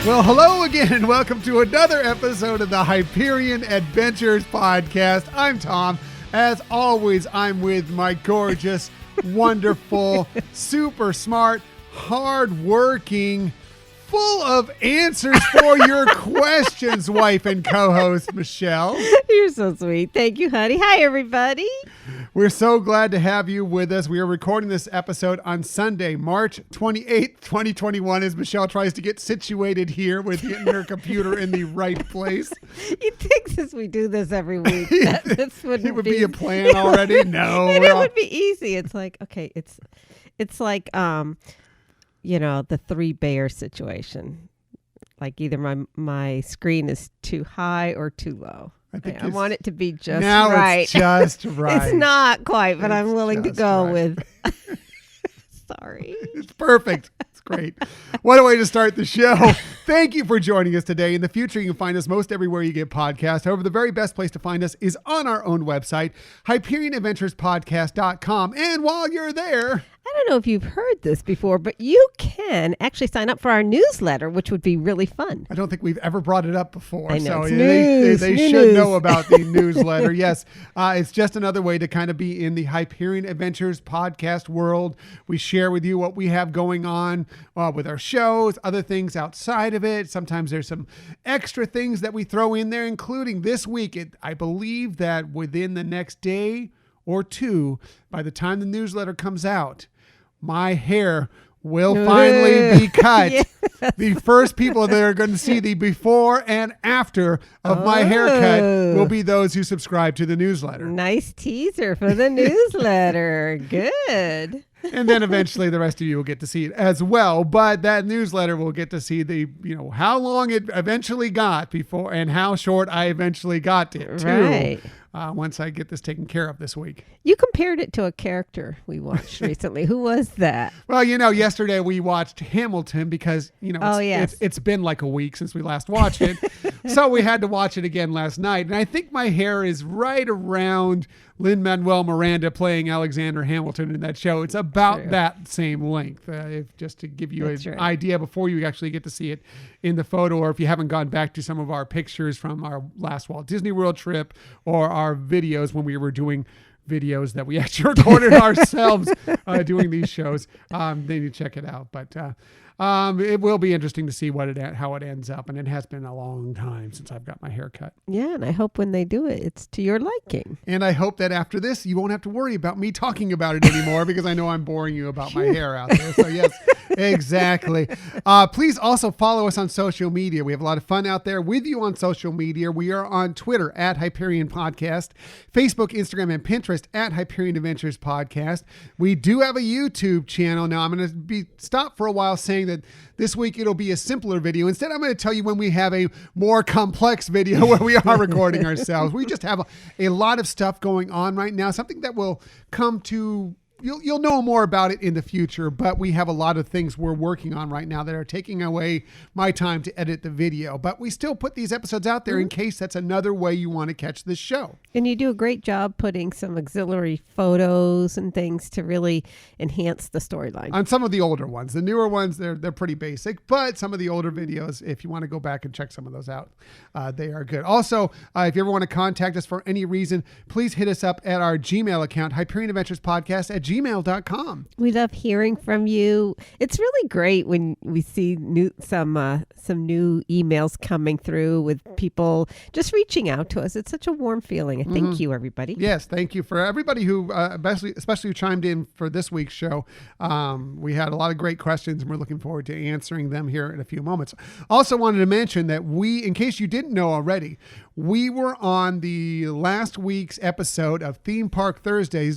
Well, hello again, and welcome to another episode of the Hyperion Adventures podcast. I'm Tom. As always, I'm with my gorgeous, wonderful, super smart, hardworking, full of answers for your questions, wife and co-host, Michelle. You're so sweet. Thank you, honey. Hi, everybody. We're so glad to have you with us. We are recording this episode on Sunday, March 28th, 2021, as Michelle tries to get situated here with getting her computer in the right place. You'd think since we do this every week, this wouldn't It would be a plan already. No. And it would be easy. It's like, okay, it's like, the Three Bears situation. Like either my screen is too high or too low. I want it to be just now right. It's just right. It's not quite, but I'm willing to go right. with. Sorry. It's perfect. It's great. What a way to start the show. Thank you for joining us today. In the future, you can find us most everywhere you get podcasts. However, the very best place to find us is on our own website, HyperionAdventuresPodcast.com. And while you're there, I don't know if you've heard this before, but you can actually sign up for our newsletter, which would be really fun. I don't think we've ever brought it up before. I know, so it's they should know about the newsletter. Yes, it's just another way to kind of be in the Hyperion Adventures podcast world. We share with you what we have going on with our shows, other things outside of it. Sometimes there's some extra things that we throw in there, including this week. I believe that within the next day or two, by the time the newsletter comes out, my hair will finally be cut. Yes. The first people that are going to see the before and after of my haircut will be those who subscribe to the newsletter. Nice teaser for the newsletter. Good. And then eventually the rest of you will get to see it as well. But that newsletter will get to see how long it eventually got before and how short I eventually got it too. Right. Once I get this taken care of this week. You compared it to a character we watched recently. Who was that? Well, yesterday we watched Hamilton because, it's been like a week since we last watched it. So we had to watch it again last night. And I think my hair is right around Lin-Manuel Miranda playing Alexander Hamilton in that show. It's about that same length, just to give you an idea before you actually get to see it in the photo, or if you haven't gone back to some of our pictures from our last Walt Disney World trip or our videos when we were doing videos that we actually recorded ourselves doing these shows. Then you check it out. But it will be interesting to see how it ends up. And it has been a long time since I've got my hair cut. Yeah, and I hope when they do it, it's to your liking. And I hope that after this, you won't have to worry about me talking about it anymore because I know I'm boring you about my hair out there. So yes, exactly. Please also follow us on social media. We have a lot of fun out there with you on social media. We are on Twitter at Hyperion Podcast, Facebook, Instagram, and Pinterest at Hyperion Adventures Podcast. We do have a YouTube channel. Now, I'm going to stop for a while saying that this week it'll be a simpler video. Instead, I'm going to tell you when we have a more complex video where we are recording ourselves. We just have a lot of stuff going on right now, something that will come to... You'll know more about it in the future, but we have a lot of things we're working on right now that are taking away my time to edit the video. But we still put these episodes out there in case that's another way you want to catch this show. And you do a great job putting some auxiliary photos and things to really enhance the storyline. On some of the older ones. The newer ones, they're pretty basic, but some of the older videos, if you want to go back and check some of those out, they are good. Also, if you ever want to contact us for any reason, please hit us up at our Gmail account, HyperionAdventuresPodcast@gmail.com. We love hearing from you. It's really great when we see some new emails coming through with people just reaching out to us. It's such a warm feeling. Thank you, everybody. Yes, thank you for everybody who, especially who chimed in for this week's show. We had a lot of great questions, and we're looking forward to answering them here in a few moments. Also wanted to mention that in case you didn't know already, we were on the last week's episode of Theme Park Thursday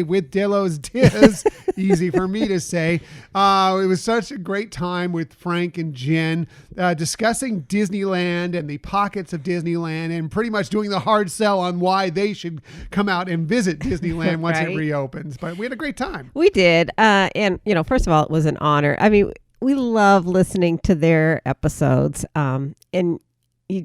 with Delos Diz. Easy for me to say. It was such a great time with Frank and Jen discussing Disneyland and the pockets of Disneyland and pretty much doing the hard sell on why they should come out and visit Disneyland once it reopens. But we had a great time. We did. And, first of all, it was an honor. I mean, we love listening to their episodes. And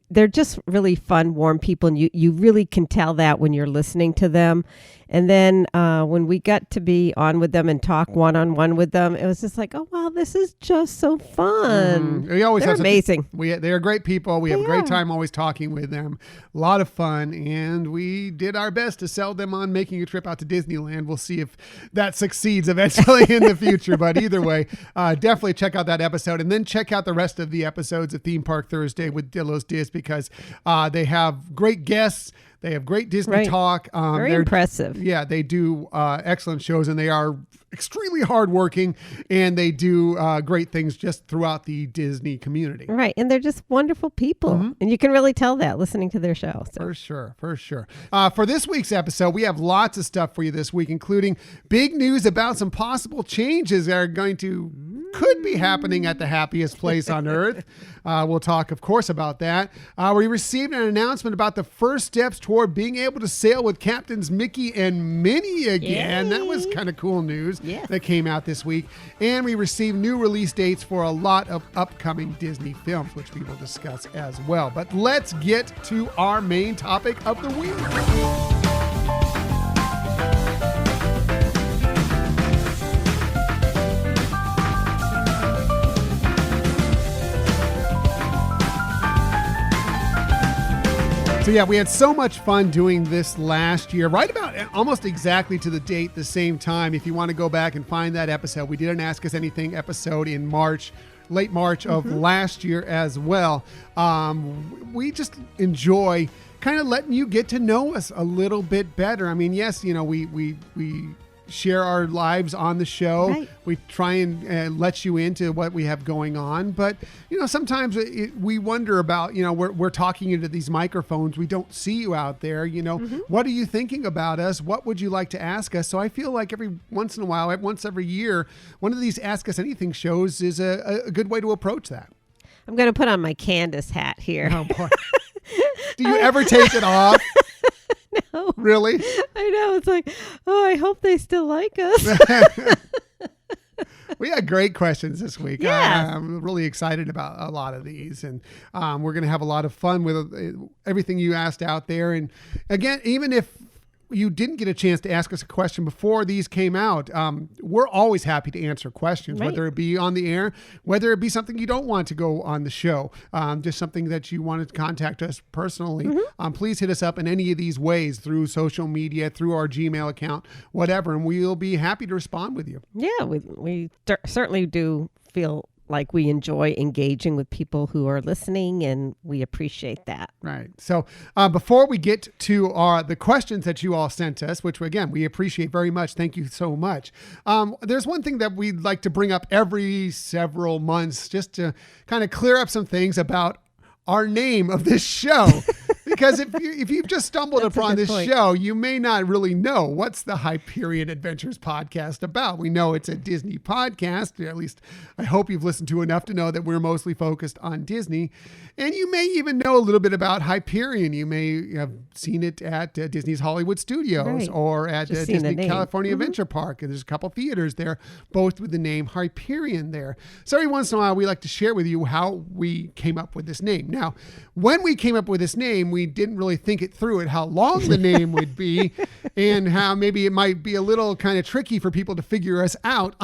they're just really fun, warm people. And you really can tell that when you're listening to them. And then when we got to be on with them and talk one-on-one with them, it was just like, oh, wow, this is just so fun. We always They're have amazing. They are great people. We have a great time always talking with them. A lot of fun. And we did our best to sell them on making a trip out to Disneyland. We'll see if that succeeds eventually in the future. But either way, definitely check out that episode. And then check out the rest of the episodes of Theme Park Thursday with Dillo's Diz, because they have great guests. They have great Disney talk. Very impressive. Yeah, they do excellent shows, and they are extremely hardworking, and they do great things just throughout the Disney community. Right, and they're just wonderful people, and you can really tell that listening to their show. So. For sure. For this week's episode, we have lots of stuff for you this week, including big news about some possible changes that could be happening at the happiest place on earth. We'll talk, of course, about that. We received an announcement about the first steps toward being able to sail with Captains Mickey and Minnie again. Yay. That was kind of cool news Yes. that came out this week. And we received new release dates for a lot of upcoming Disney films, which we will discuss as well. But let's get to our main topic of the week. So yeah, we had so much fun doing this last year, right about almost exactly to the date, the same time. If you want to go back and find that episode, we did an Ask Us Anything episode in March, late March of last year as well. We just enjoy kind of letting you get to know us a little bit better. I mean, yes, we share our lives on the show. Right. We try and let you into what we have going on. But, sometimes we wonder about, we're talking into these microphones. We don't see you out there. What are you thinking about us? What would you like to ask us? So I feel like every once in a while, once every year, one of these Ask Us Anything shows is a good way to approach that. I'm going to put on my Candace hat here. Oh, boy. Do you ever take it off? No. Really? I know. It's like, oh, I hope they still like us. We had great questions this week. Yes. I'm really excited about a lot of these, and we're going to have a lot of fun with everything you asked out there. And again, even if you didn't get a chance to ask us a question before these came out, we're always happy to answer questions, Right. whether it be on the air, whether it be something you don't want to go on the show, just something that you wanted to contact us personally. Please hit us up in any of these ways, through social media, through our Gmail account, whatever, and we'll be happy to respond with you. Yeah, we certainly do feel like we enjoy engaging with people who are listening, and we appreciate that. Right. So before we get to the questions that you all sent us, which again, we appreciate very much. Thank you so much. There's one thing that we'd like to bring up every several months, just to kind of clear up some things about our name of this show. Because if you've just stumbled upon this show, you may not really know what's the Hyperion Adventures podcast about. We know it's a Disney podcast. At least I hope you've listened to enough to know that we're mostly focused on Disney. And you may even know a little bit about Hyperion. You may have seen it at Disney's Hollywood Studios, Right. or at Just seen the Disney name. California Adventure Park. And there's a couple theaters there, both with the name Hyperion there. So every once in a while, we like to share with you how we came up with this name. Now, when we came up with this name, we didn't really think it through at how long the name would be, and how maybe it might be a little kind of tricky for people to figure us out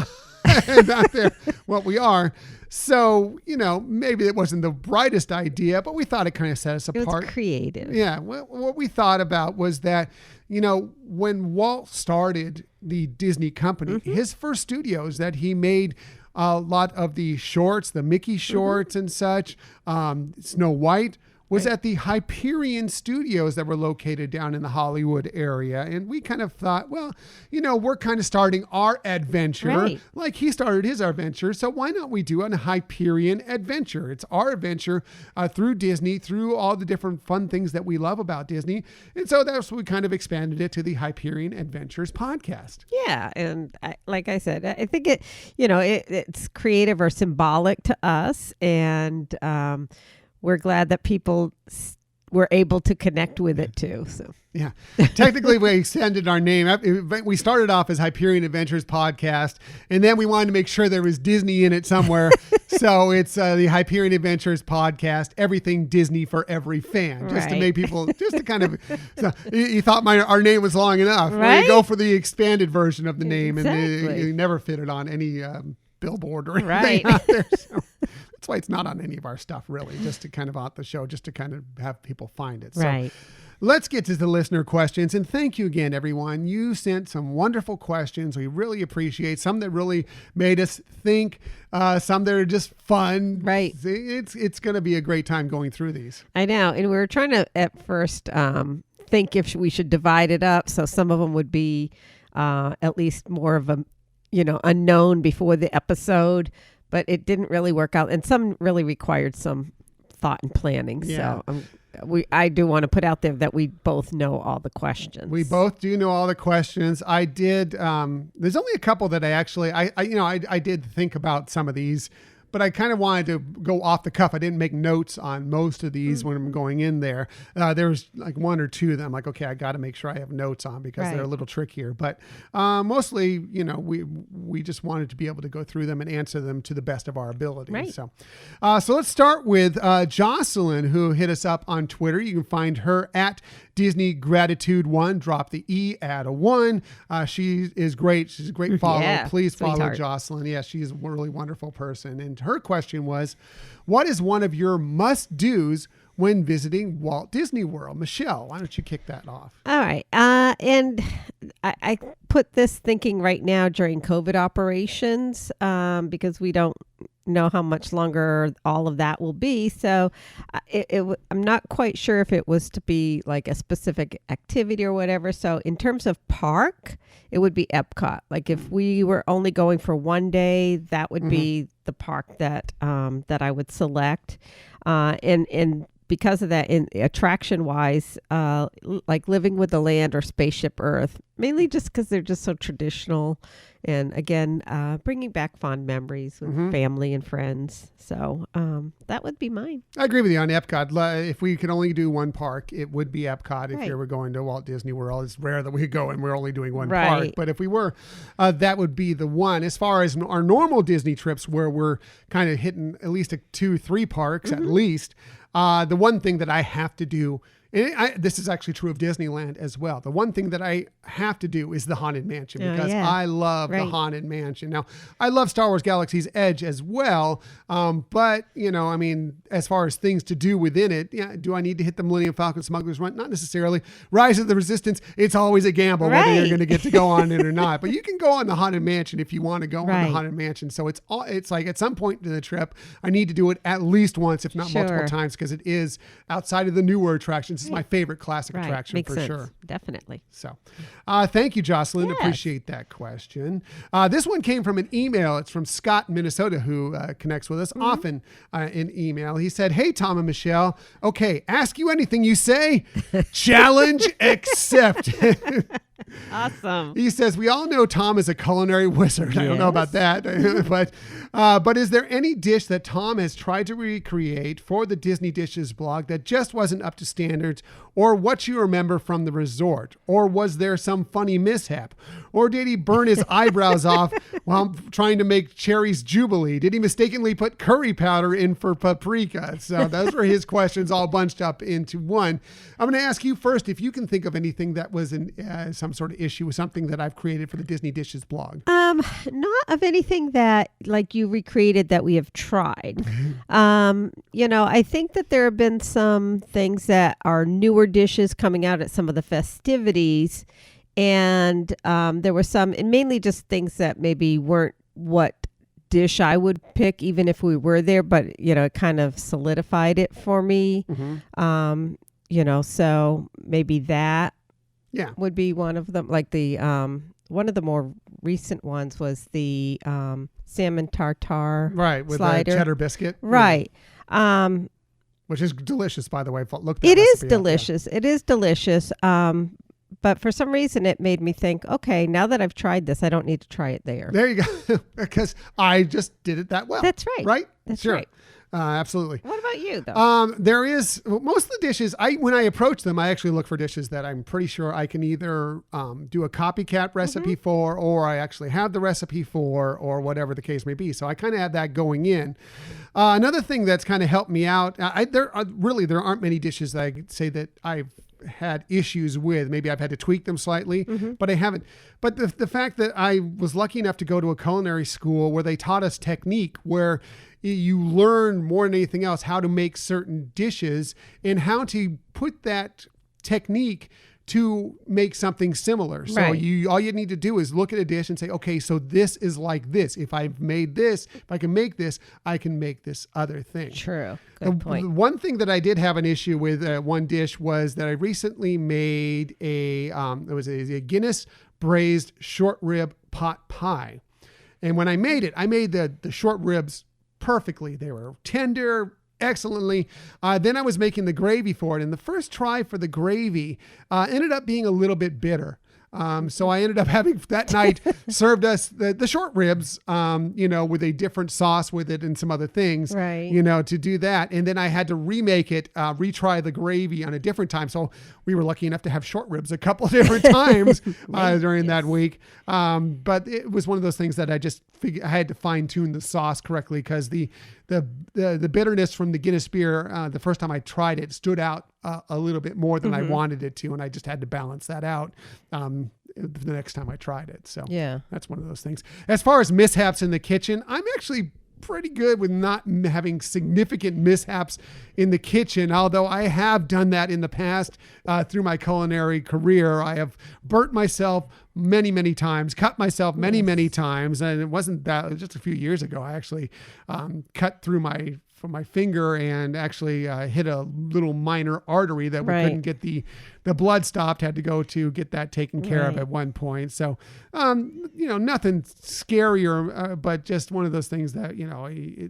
out there what we are. So, maybe it wasn't the brightest idea, but we thought it kind of set us apart. It was creative. Yeah. What we thought about was that, when Walt started the Disney company, his first studios that he made a lot of the shorts, the Mickey shorts and such, Snow White, was at the Hyperion Studios that were located down in the Hollywood area. And we kind of thought, well, we're kind of starting our adventure Right. like he started his adventure. So why not we do a Hyperion adventure? It's our adventure through Disney, through all the different fun things that we love about Disney. And so that's what we kind of expanded it to the Hyperion Adventures podcast. Yeah, and like I said, I think it's creative or symbolic to us, and we're glad that people were able to connect with it too. So Yeah. Technically, we extended our name. We started off as Hyperion Adventures Podcast, and then we wanted to make sure there was Disney in it somewhere. So it's the Hyperion Adventures podcast, everything Disney for every fan, just to Right. make people, just to kind of, so you thought our name was long enough. Well, Right? you go for the expanded version of the name, and Exactly. you never fit it on any billboard or anything Right. out there. So that's why it's not on any of our stuff, really, just to kind of out the show, just to kind of have people find it. So Right. let's get to the listener questions. And thank you again, everyone. You sent some wonderful questions. We really appreciate some that really made us think, some that are just fun. Right. It's going to be a great time going through these. I know. And we were trying to at first think if we should divide it up. So some of them would be at least more of a, unknown before the episode, but it didn't really work out. And some really required some thought and planning. Yeah. So I do want to put out there that we both know all the questions. We both do know all the questions. I did. There's only a couple that I did think about some of these, but I kind of wanted to go off the cuff. I didn't make notes on most of these when I'm going in there. There was like one or two that I'm like, okay, I got to make sure I have notes on because they're a little trickier. But mostly, we just wanted to be able to go through them and answer them to the best of our ability. Right. So let's start with Jocelyn, who hit us up on Twitter. You can find her at Disney Gratitude 1. Drop the E, add a 1. She is great. She's a great follow. Yeah, Please follow sweetheart. Jocelyn. Yeah, she's a really wonderful person. And her question was, what is one of your must-dos when visiting Walt Disney World? Michelle, why don't you kick that off? All right. And I put this thinking right now during COVID operations because we don't know how much longer all of that will be. So I'm not quite sure if it was to be like a specific activity or whatever. So in terms of park, it would be Epcot. Like if we were only going for one day, that would be the park that I would select. And because of that, in attraction wise, like Living with the Land or Spaceship Earth, mainly just because they're just so traditional. And again, bringing back fond memories with family and friends. So that would be mine. I agree with you on Epcot. If we could only do one park, it would be Epcot. If Right. you were going to Walt Disney World, it's rare that we go and we're only doing one Right. park. But if we were, that would be the one. As far as our normal Disney trips where we're kind of hitting at least 2-3 parks at least, the one thing that I have to do, and this is actually true of Disneyland as well. The one thing that I have to do is the Haunted Mansion because I love the Haunted Mansion. Now, I love Star Wars Galaxy's Edge as well, but, as far as things to do within it, do I need to hit the Millennium Falcon Smuggler's Run? Not necessarily. Rise of the Resistance, it's always a gamble whether you're going to get to go on it or not. But you can go on the Haunted Mansion if you want to go on the Haunted Mansion. So it's like at some point in the trip, I need to do it at least once, if not multiple times, because it is outside of the newer attractions. It's my favorite classic attraction Makes for sense. sure. Definitely. So thank you, Jocelyn. Yes. Appreciate that question. This one came from an email. It's from Scott in Minnesota, who connects with us often in email. He said, "Hey, Tom and Michelle. Okay, ask you anything you say. Challenge accepted." Awesome. He says, "We all know Tom is a culinary wizard." I don't know about that, but is there any dish that Tom has tried to recreate for the Disney Dishes blog that just wasn't up to standards, or what you remember from the resort? Or was there some funny mishap? Or did he burn his eyebrows off while trying to make Cherry's Jubilee? Did he mistakenly put curry powder in for paprika?" So those were his questions all bunched up into one. I'm going to ask you first if you can think of anything that was some sort of issue with something that I've created for the Disney Dishes blog. Not of anything that like you recreated that we have tried. I think that there have been some things that are newer dishes coming out at some of the festivities, and there were some, and mainly just things that maybe weren't what dish I would pick even if we were there, but it kind of solidified it for me. So maybe that would be one of them. Like the one of the more recent ones was the salmon tartare, right, with slider. the cheddar biscuit, right? Which is delicious, by the way. It is delicious. It is delicious. But for some reason, it made me think, okay, now that I've tried this, I don't need to try it there. There you go. Because I just did it that well. That's right. Right? That's sure. right. Absolutely. What about you, though? There is most of the dishes. When I approach them, I actually look for dishes that I'm pretty sure I can either do a copycat recipe for, or I actually have the recipe for, or whatever the case may be. So I kind of have that going in. Another thing that's kind of helped me out. There aren't many dishes that I could say that I've had issues with. Maybe I've had to tweak them slightly, but I haven't. But the fact that I was lucky enough to go to a culinary school where they taught us technique, where you learn more than anything else how to make certain dishes and how to put that technique to make something similar. So all you need to do is look at a dish and say, okay, so this is like this. If I've made this, if I can make this, I can make this other thing. True. Good point. One thing that I did have an issue with one dish was that I recently made it was a Guinness braised short rib pot pie. And when I made the short ribs perfectly. They were tender, excellently. Then I was making the gravy for it. And the first try for the gravy ended up being a little bit bitter. So I ended up having that night served us the short ribs, with a different sauce with it and some other things, to do that. And then I had to remake it, retry the gravy on a different time. So we were lucky enough to have short ribs a couple of different times during that week. But it was one of those things that I just figured I had to fine tune the sauce correctly, because the bitterness from the Guinness beer, the first time I tried it, stood out a little bit more than I wanted it to. And I just had to balance that out the next time I tried it. So that's one of those things. As far as mishaps in the kitchen, I'm actually pretty good with not having significant mishaps in the kitchen. Although I have done that in the past through my culinary career. I have burnt myself many, many times, cut myself many, many times. And it wasn't that, it was just a few years ago. I actually cut through from my finger and actually hit a little minor artery that we couldn't get the blood stopped, had to go to get that taken care of at one point. So, nothing scarier, but just one of those things that,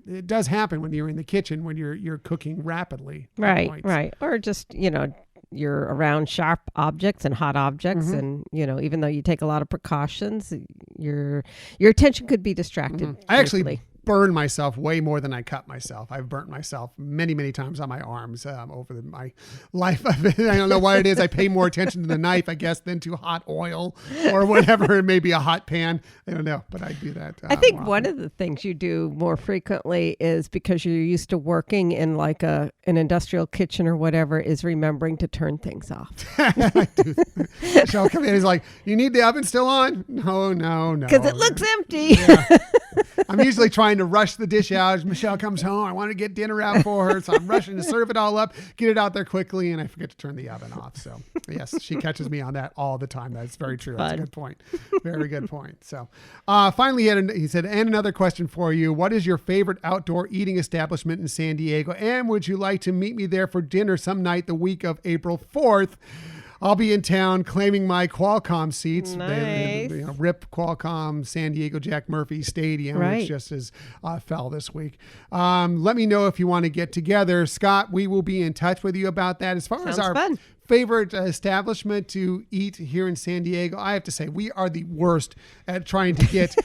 it does happen when you're in the kitchen, when you're cooking rapidly. Right. Or just, you're around sharp objects and hot objects. And, even though you take a lot of precautions, your attention could be distracted. I actually burn myself way more than I cut myself. I've burnt myself many, many times on my arms over my life. I don't know why it is. I pay more attention to the knife, I guess, than to hot oil or whatever. It may be a hot pan. I don't know, but I do that. I think one of the things you do more frequently is because you're used to working in like an industrial kitchen or whatever, is remembering to turn things off. I do. Michelle come in. He's like, "You need the oven still on?" No. Because it looks empty. Yeah. I'm usually trying to rush the dish out. As Michelle comes home, I want to get dinner out for her. So I'm rushing to serve it all up, get it out there quickly, and I forget to turn the oven off. So yes, she catches me on that all the time. That's very true. That's a good point. Very good point. So finally, he said, and another question for you. What is your favorite outdoor eating establishment in San Diego? And would you like to meet me there for dinner some night the week of April 4th? I'll be in town claiming my Qualcomm seats. Nice. RIP Qualcomm San Diego Jack Murphy Stadium, which just is fell this week. Let me know if you want to get together. Scott, we will be in touch with you about that. As far as our favorite establishment to eat here in San Diego, I have to say we are the worst at trying to get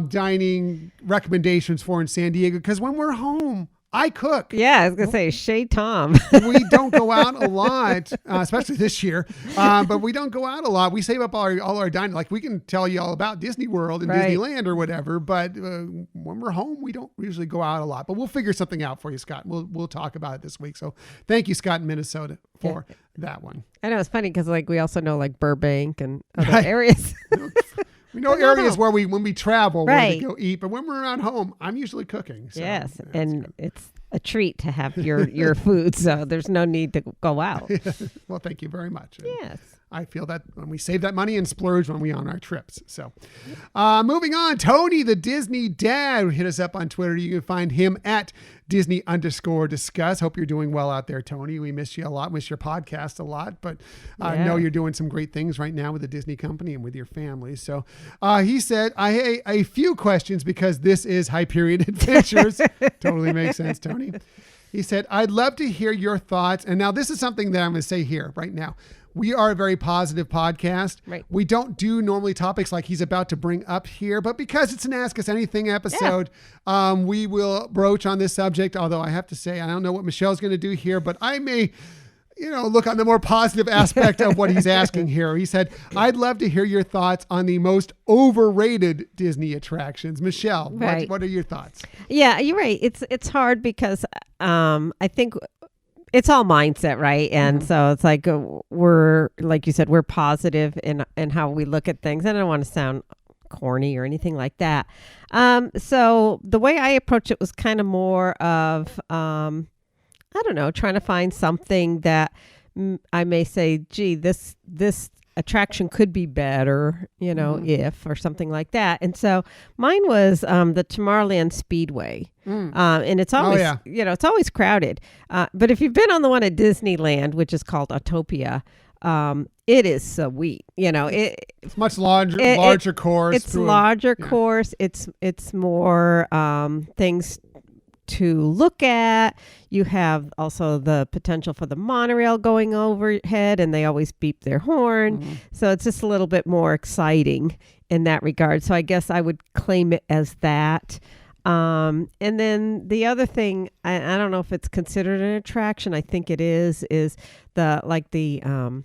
dining recommendations for in San Diego, because when we're home, I cook. Yeah, I was going to say, Shay Tom. We don't go out a lot, especially this year, but we don't go out a lot. We save up all our dining. Like, we can tell you all about Disney World and Disneyland or whatever, but when we're home, we don't usually go out a lot. But we'll figure something out for you, Scott. We'll talk about it this week. So thank you, Scott in Minnesota, for that one. I know, it's funny because we also know Burbank and other areas. We know areas where when we travel, where we go eat, but when we're around home, I'm usually cooking. So, yes, and it's a treat to have your food, so there's no need to go out. Well, thank you very much. Yes. I feel that when we save that money and splurge when we on our trips. So moving on, Tony, the Disney dad, hit us up on Twitter. You can find him at Disney_discuss. Hope you're doing well out there, Tony. We miss you a lot, miss your podcast a lot, but I know you're doing some great things right now with the Disney company and with your family. So he said, I have a few questions because this is Hyperion Adventures. Totally makes sense, Tony. He said, I'd love to hear your thoughts. And now this is something that I'm going to say here right now. we are a very positive podcast. Right. We don't do normally topics like he's about to bring up here, but because it's an Ask Us Anything episode, we will broach on this subject. Although I have to say, I don't know what Michelle's going to do here, but I may, look on the more positive aspect of what he's asking here. He said, I'd love to hear your thoughts on the most overrated Disney attractions. Michelle, what are your thoughts? Yeah, you're right. It's hard because I think it's all mindset, right? And so it's like we're, like you said, we're positive in how we look at things. And I don't want to sound corny or anything like that. So the way I approach it was kind of more of, I don't know, trying to find something that I may say, gee, this attraction could be better, if, or something like that. And so mine was the Tomorrowland Speedway. And it's always, it's always crowded. But if you've been on the one at Disneyland, which is called Autopia, it is sweet. It's much larger course. It's larger course. It's more things to look at. You have also the potential for the monorail going overhead, and they always beep their horn. So it's just a little bit more exciting in that regard. So I guess I would claim it as that. And then the other thing, I don't know if it's considered an attraction. I think it is the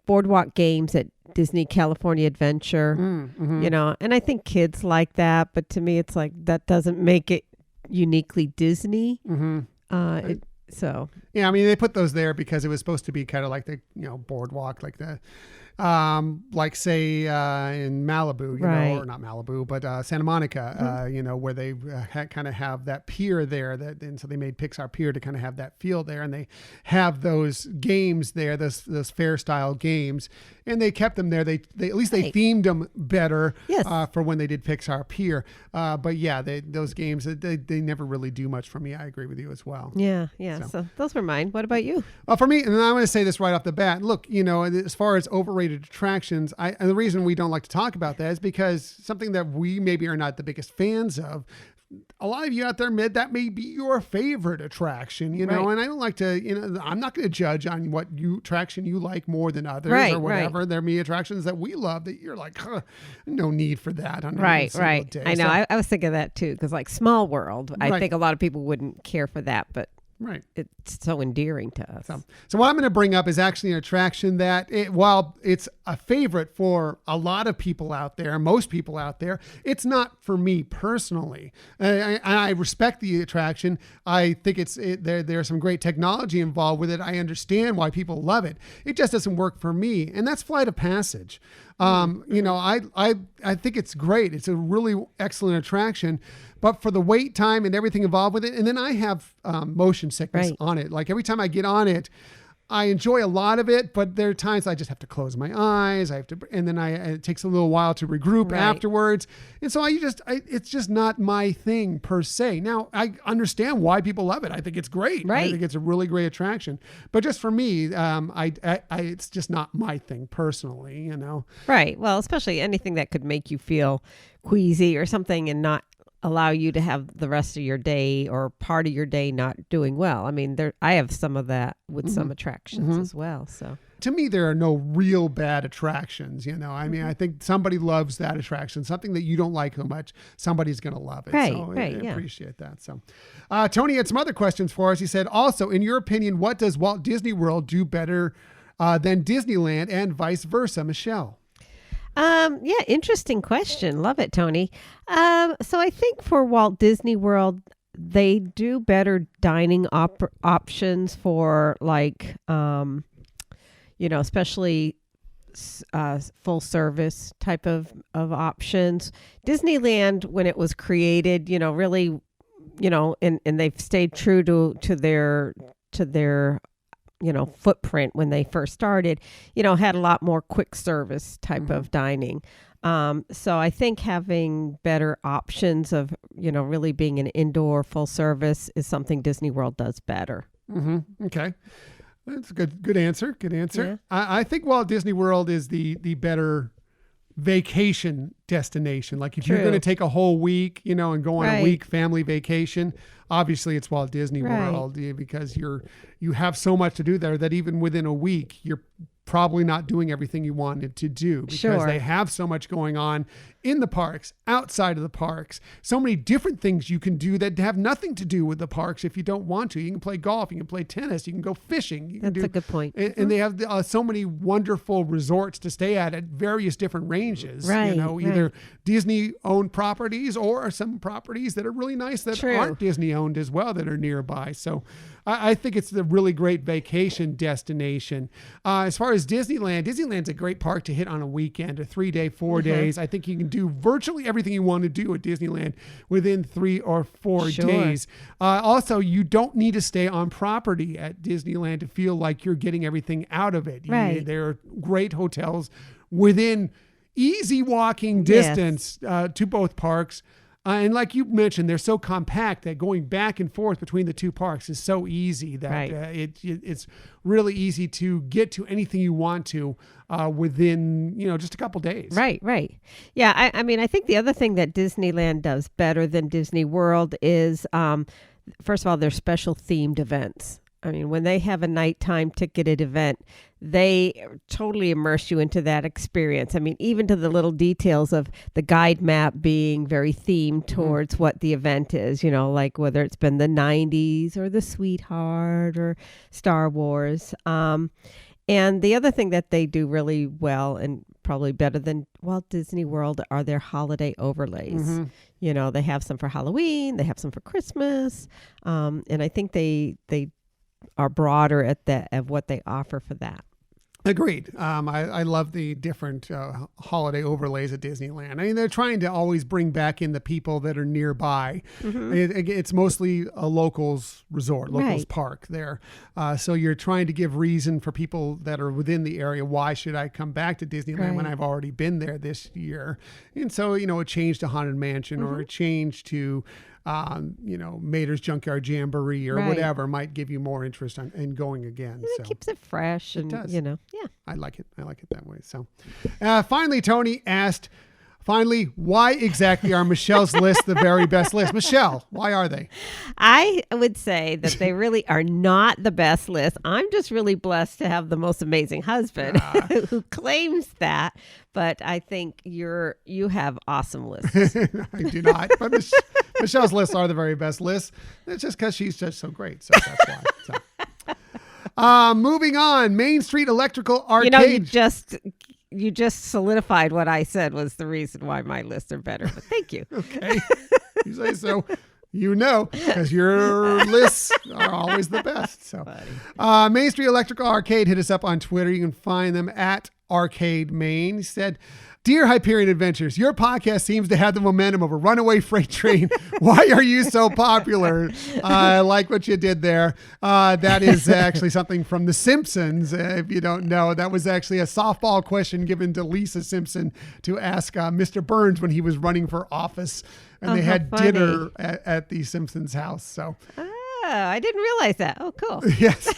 boardwalk games at Disney California Adventure, and I think kids like that, but to me, it's like, that doesn't make it uniquely Disney. So yeah, I mean, they put those there because it was supposed to be kind of like the boardwalk, like the like say in Malibu, or not Malibu, but Santa Monica, where they kind of have that pier there, and so they made Pixar Pier to kind of have that feel there, and they have those games there, those fair style games, and they kept them there. They at least they themed them better for when they did Pixar Pier. But yeah, those games they never really do much for me. I agree with you as well. Yeah. So those were mine. What about you? Well, for me, and I'm going to say this right off the bat. Look, as far as overrated attractions, and the reason we don't like to talk about that is because something that we maybe are not the biggest fans of, a lot of you out there that may be your favorite attraction, and I don't like to, I'm not going to judge on what attraction you like more than others or whatever. There may be attractions that we love that you're like, no need for that on right. day. I know. So, I was thinking of that too, because like Small World, I think a lot of people wouldn't care for that, but it's so endearing to us. So what I'm going to bring up is actually an attraction that, while it's a favorite for a lot of people out there, most people out there, it's not for me personally. I respect the attraction. I think there's some great technology involved with it. I understand why people love it. It just doesn't work for me, and that's Flight of Passage. I think it's great. It's a really excellent attraction, but for the wait time and everything involved with it, and then I have motion sickness on it. Like every time I get on it, I enjoy a lot of it, but there are times I just have to close my eyes. And then it takes a little while to regroup afterwards. And so it's just not my thing per se. Now I understand why people love it. I think it's great. I think it's a really great attraction, but just for me, it's just not my thing personally, Right. Well, especially anything that could make you feel queasy or something and not allow you to have the rest of your day or part of your day not doing well. I mean, I have some of that with some attractions as well. So to me, there are no real bad attractions. I mean, I think somebody loves that attraction, something that you don't like so much, somebody's going to love it. I appreciate that. So Tony had some other questions for us. He said, also, in your opinion, what does Walt Disney World do better than Disneyland and vice versa? Michelle? Interesting question. Love it, Tony. So I think for Walt Disney World, they do better dining options for like, especially full service type of options. Disneyland, when it was created, really, and they've stayed true to their footprint when they first started, had a lot more quick service type of dining. So I think having better options of, really being an indoor full service is something Disney World does better. Okay. That's a good answer. Yeah. I think Walt Disney World is the better vacation destination. Like if True. you're going to take a whole week, and go on a Right. week family vacation, obviously it's Walt Disney Right. World because you have so much to do there that even within a week, you're probably not doing everything you wanted to do because Sure. they have so much going on in the parks, outside of the parks, so many different things you can do that have nothing to do with the parks if you don't want to. You can play golf, you can play tennis, you can go fishing. You can That's a good point. And they have so many wonderful resorts to stay at various different ranges. Right, Either right. Disney-owned properties or some properties that are really nice that True. aren't Disney-owned as well that are nearby. So I think it's a really great vacation destination. As far as Disneyland's a great park to hit on a weekend, a 3-day, 4 days. I think you can do virtually everything you want to do at Disneyland within 3 or 4 Sure. days. Also, you don't need to stay on property at Disneyland to feel like you're getting everything out of it. Right. There are great hotels within easy walking distance to both parks. And like you mentioned, they're so compact that going back and forth between the two parks is so easy that Right. it's really easy to get to anything you want to within, just a couple days. Right, right. Yeah, I mean, I think the other thing that Disneyland does better than Disney World is, first of all, their special themed events. I mean, when they have a nighttime ticketed event, they totally immerse you into that experience. I mean, even to the little details of the guide map being very themed towards what the event is, like whether it's been the 90s or the Sweetheart or Star Wars. And the other thing that they do really well and probably better than Walt Disney World are their holiday overlays. They have some for Halloween, they have some for Christmas. And I think they are broader at what they offer for that. Agreed. I love the different holiday overlays at Disneyland. I mean, they're trying to always bring back in the people that are nearby. It's mostly a locals resort, locals Right. park there. So you're trying to give reason for people that are within the area. Why should I come back to Disneyland when Right. I've already been there this year? And so, a change to Haunted Mansion or a change to Mater's Junkyard Jamboree or Right. whatever might give you more interest in going again. And So it keeps it fresh and, does. yeah. I like it. I like it that way. So finally, Tony asked, why exactly are Michelle's list the very best list? Michelle, why are they? I would say that they really are not the best list. I'm just really blessed to have the most amazing husband who claims that. But I think you have awesome lists. I do not. But Michelle's lists are the very best lists. It's just because she's just so great. So that's why. So. Moving on, Main Street Electrical Arcade. You just solidified what I said was the reason why my lists are better. But thank you. Okay. You say so. Because your lists are always the best. So, Main Street Electrical Arcade, hit us up on Twitter. You can find them at Arcade Main. He said, "Dear Hyperion Adventures, your podcast seems to have the momentum of a runaway freight train. Why are you so popular?" I like what you did there. That is actually something from The Simpsons. If you don't know, that was actually a softball question given to Lisa Simpson to ask Mr. Burns when he was running for office. And they had funny. dinner at the Simpsons house. So, I didn't realize that. Oh, cool. yes.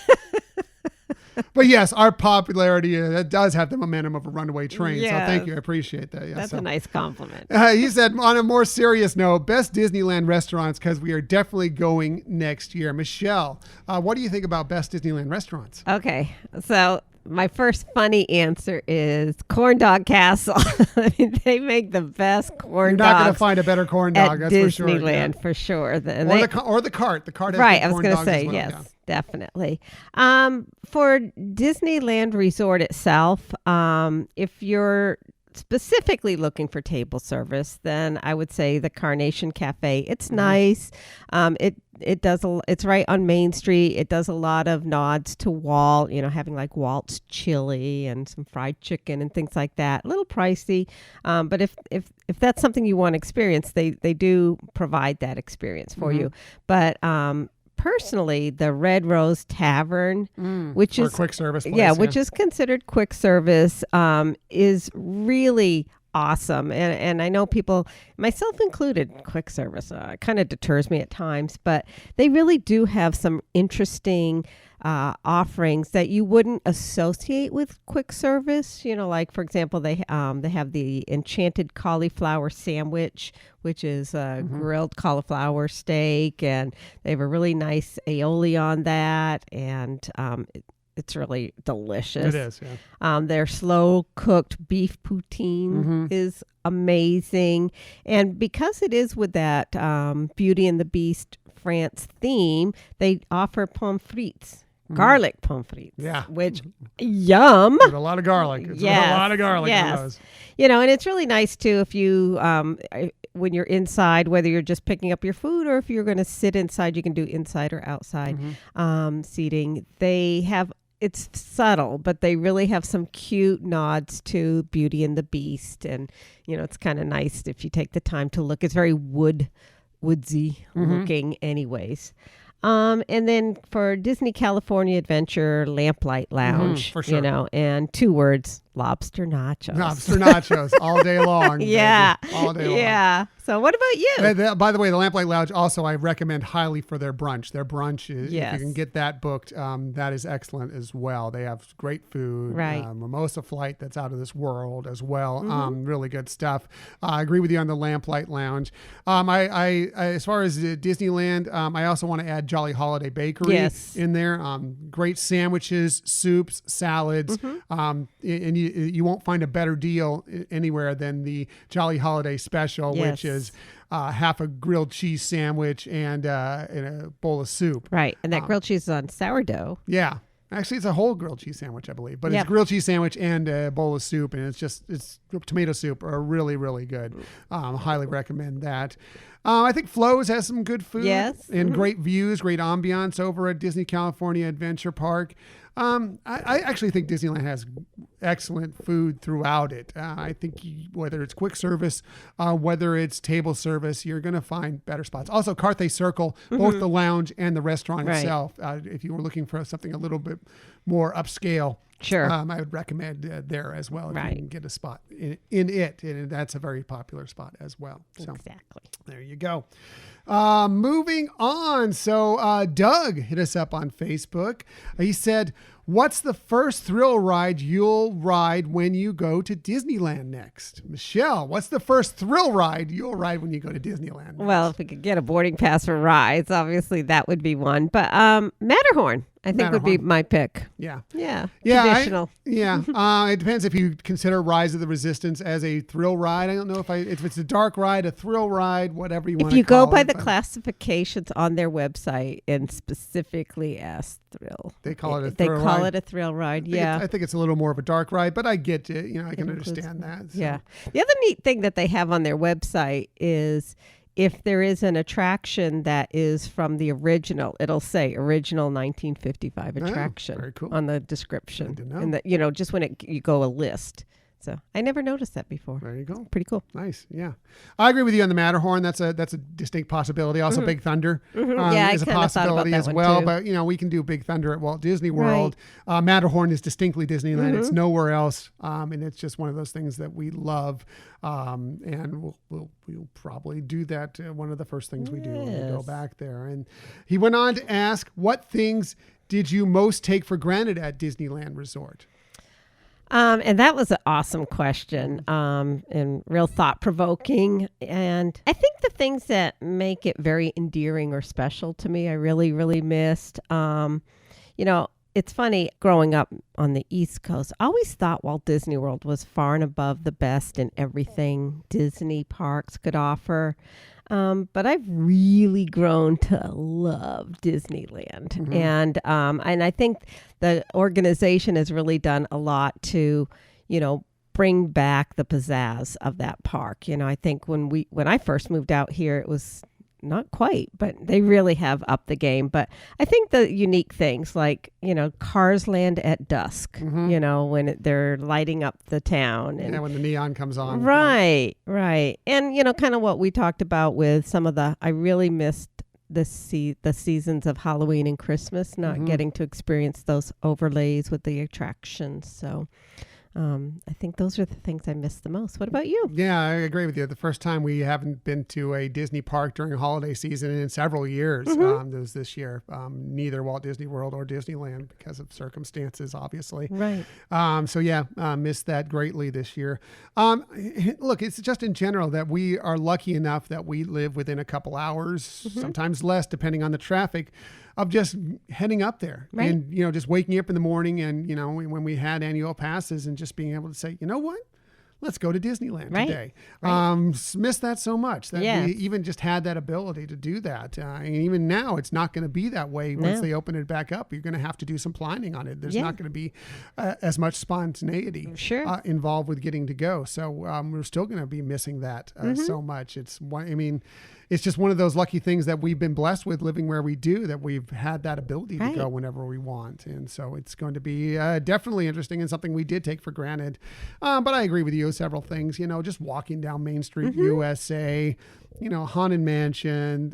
But yes, our popularity does have the momentum of a runaway train. Yes. So thank you. I appreciate that. Yeah, That's a nice compliment. He said, on a more serious note, best Disneyland restaurants, because we are definitely going next year. Michelle, what do you think about best Disneyland restaurants? Okay. So my first funny answer is Corn Dog Castle. I mean, they make the best corn You're dogs. not going to find a better corn dog, at that's for sure. Disneyland, Yeah. for sure. Or the cart. The cart has Right, good I was corn going to dogs as say, well, yes, yeah. definitely. For Disneyland Resort itself, if you're specifically looking for table service, then I would say the Carnation Cafe. It's nice. It's right on Main Street. It does a lot of nods to Walt, having like Walt's chili and some fried chicken and things like that. A little pricey, but if that's something you want to experience, they do provide that experience for you. But personally, the Red Rose Tavern, which is quick service place, which is considered quick service, is really awesome. And I know people, myself included, quick service kind of deters me at times, but they really do have some interesting offerings that you wouldn't associate with quick service. Like, for example, they have the enchanted cauliflower sandwich, which is grilled cauliflower steak, and they have a really nice aioli on that, and it's really delicious. It is, yeah. Their slow cooked beef poutine is amazing, and because it is with that Beauty and the Beast France theme, they offer pommes frites. Garlic pommes frites, which yum. With a lot of garlic. It's a lot of garlic on those. And it's really nice too if you, when you're inside, whether you're just picking up your food or if you're going to sit inside, you can do inside or outside seating. It's subtle, but they really have some cute nods to Beauty and the Beast, and it's kind of nice if you take the time to look. It's very woodsy looking, anyways. And then for Disney California Adventure, Lamplight Lounge, for sure. And 2 words, lobster nachos. Lobster nachos all day long. Yeah. Baby. All day long. Yeah. So what about you? By the way, the Lamplight Lounge also I recommend highly for their brunch. Their brunch is, yes. if you can get that booked, that is excellent as well. They have great food. Right. Mimosa flight that's out of this world as well. Really good stuff. I agree with you on the Lamplight Lounge. I as far as Disneyland, I also want to add Jolly Holiday Bakery in there. Great sandwiches, soups, salads, and you won't find a better deal anywhere than the Jolly Holiday Special, which is half a grilled cheese sandwich and a bowl of soup. Right, and that grilled cheese is on sourdough. Yeah. Actually, it's a whole grilled cheese sandwich, I believe. But it's a grilled cheese sandwich and a bowl of soup, and it's tomato soup are really, really good. Highly recommend that. I think Flo's has some good food and great views, great ambiance over at Disney California Adventure Park. I actually think Disneyland has excellent food throughout it. I think whether it's quick service, whether it's table service, you're going to find better spots. Also, Carthay Circle, both the lounge and the restaurant itself. If you were looking for something a little bit more upscale, I would recommend there as well if you can get a spot in it. And that's a very popular spot as well. So, exactly. There you go. Moving on. So Doug hit us up on Facebook. He said, what's the first thrill ride you'll ride when you go to Disneyland next? Michelle, what's the first thrill ride you'll ride when you go to Disneyland next? Well, if we could get a boarding pass for rides, obviously that would be one. But Matterhorn, I think would be my pick. Yeah. Traditional. It depends if you consider Rise of the Resistance as a thrill ride. I don't know if it's a dark ride, a thrill ride, whatever you want to call it. If you go by the classifications on their website and specifically ask thrill, they call it a thrill ride. They call it a thrill ride. I think it's a little more of a dark ride, but I get it. I can understand that. So. Yeah. The other neat thing that they have on their website is if there is an attraction that is from the original, it'll say original 1955 attraction very cool. on the description. Good to know. And just when you go a list. So I never noticed that before. There you go. It's pretty cool. Nice. Yeah. I agree with you on the Matterhorn. That's a distinct possibility. Also Big Thunder is a possibility as well. Too. But we can do Big Thunder at Walt Disney World. Right. Matterhorn is distinctly Disneyland. It's nowhere else. And it's just one of those things that we love. And we'll probably do that. One of the first things we do when we go back there. And he went on to ask, what things did you most take for granted at Disneyland Resort? And that was an awesome question, and real thought-provoking. And I think the things that make it very endearing or special to me, I really, really missed. It's funny, growing up on the East Coast, I always thought Walt Disney World was far and above the best in everything Disney parks could offer. But I've really grown to love Disneyland. And I think the organization has really done a lot to, bring back the pizzazz of that park. I think when I first moved out here, it was not quite, but they really have upped the game. But I think the unique things like, Cars Land at dusk, when they're lighting up the town. And, when the neon comes on. Right. And, kind of what we talked about with some of I really missed the seasons of Halloween and Christmas, not getting to experience those overlays with the attractions. So I think those are the things I miss the most. What about you? Yeah, I agree with you. The first time we haven't been to a Disney park during holiday season in several years was this year. Neither Walt Disney World or Disneyland because of circumstances, obviously. Right. Missed that greatly this year. Look, it's just in general that we are lucky enough that we live within a couple hours, sometimes less, depending on the traffic, of just heading up there and, just waking up in the morning and, when we had annual passes and just being able to say, you know what? Let's go to Disneyland today. Miss that so much that we even just had that ability to do that. And even now, it's not going to be that way once they open it back up. You're going to have to do some planning on it. There's not going to be as much spontaneity involved with getting to go. So we're still going to be missing that so much. It's just one of those lucky things that we've been blessed with living where we do, that we've had that ability to go whenever we want. And so it's going to be definitely interesting and something we did take for granted. But I agree with you, several things, just walking down Main Street, USA, Haunted Mansion,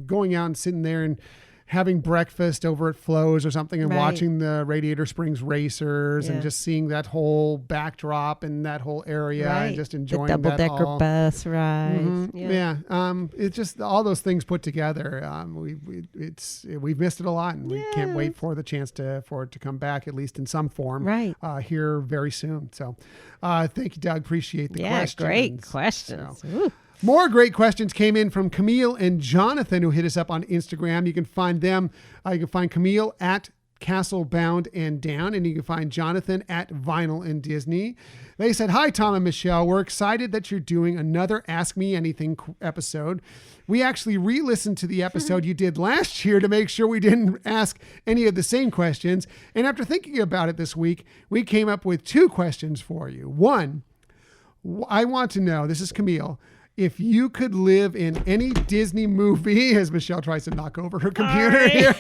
going out and sitting there and having breakfast over at Flo's or something and watching the Radiator Springs Racers and just seeing that whole backdrop and that whole area and just enjoying the double-decker bus ride. It's just all those things put together. We've missed it a lot, and we can't wait for the chance for it to come back, at least in some form, here very soon. So thank you, Doug. Appreciate the questions. Yeah, great questions. So, more great questions came in from Camille and Jonathan, who hit us up on Instagram. You can find them. You can find Camille at Castlebound and Down, and you can find Jonathan at Vinyl and Disney. They said, "Hi, Tom and Michelle. We're excited that you're doing another Ask Me Anything episode. We actually re-listened to the episode you did last year to make sure we didn't ask any of the same questions. And after thinking about it this week, we came up with 2 questions for you. One, I want to know," this is Camille, "if you could live in any Disney movie," as Michelle tries to knock over her computer here.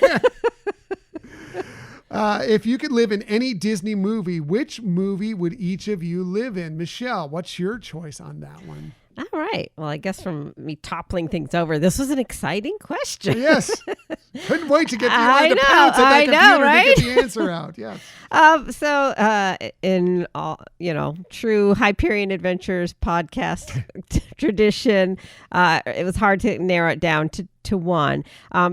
If you could live in any Disney movie, which movie would each of you live in? Michelle, what's your choice on that one? All right. Well, I guess from me toppling things over, this was an exciting question. Yes. Couldn't wait to get you to pounce at that computer to get the answer out. Yes. In all, true Hyperion Adventures podcast tradition, it was hard to narrow it down to one,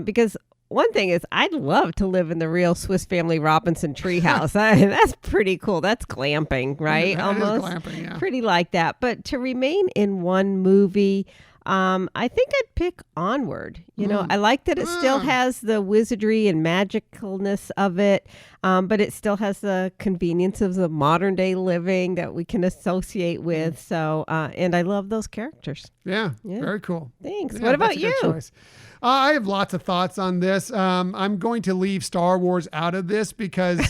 because one thing is, I'd love to live in the real Swiss Family Robinson treehouse. That's pretty cool. That's glamping, right? That almost is glamping, yeah. Pretty like that. But to remain in one movie, I think I'd pick Onward. I like that it still has the wizardry and magicalness of it, but it still has the convenience of the modern day living that we can associate with. So, and I love those characters. Yeah. Very cool. Thanks. Yeah, what about that's a you? good choice. I have lots of thoughts on this. I'm going to leave Star Wars out of this because,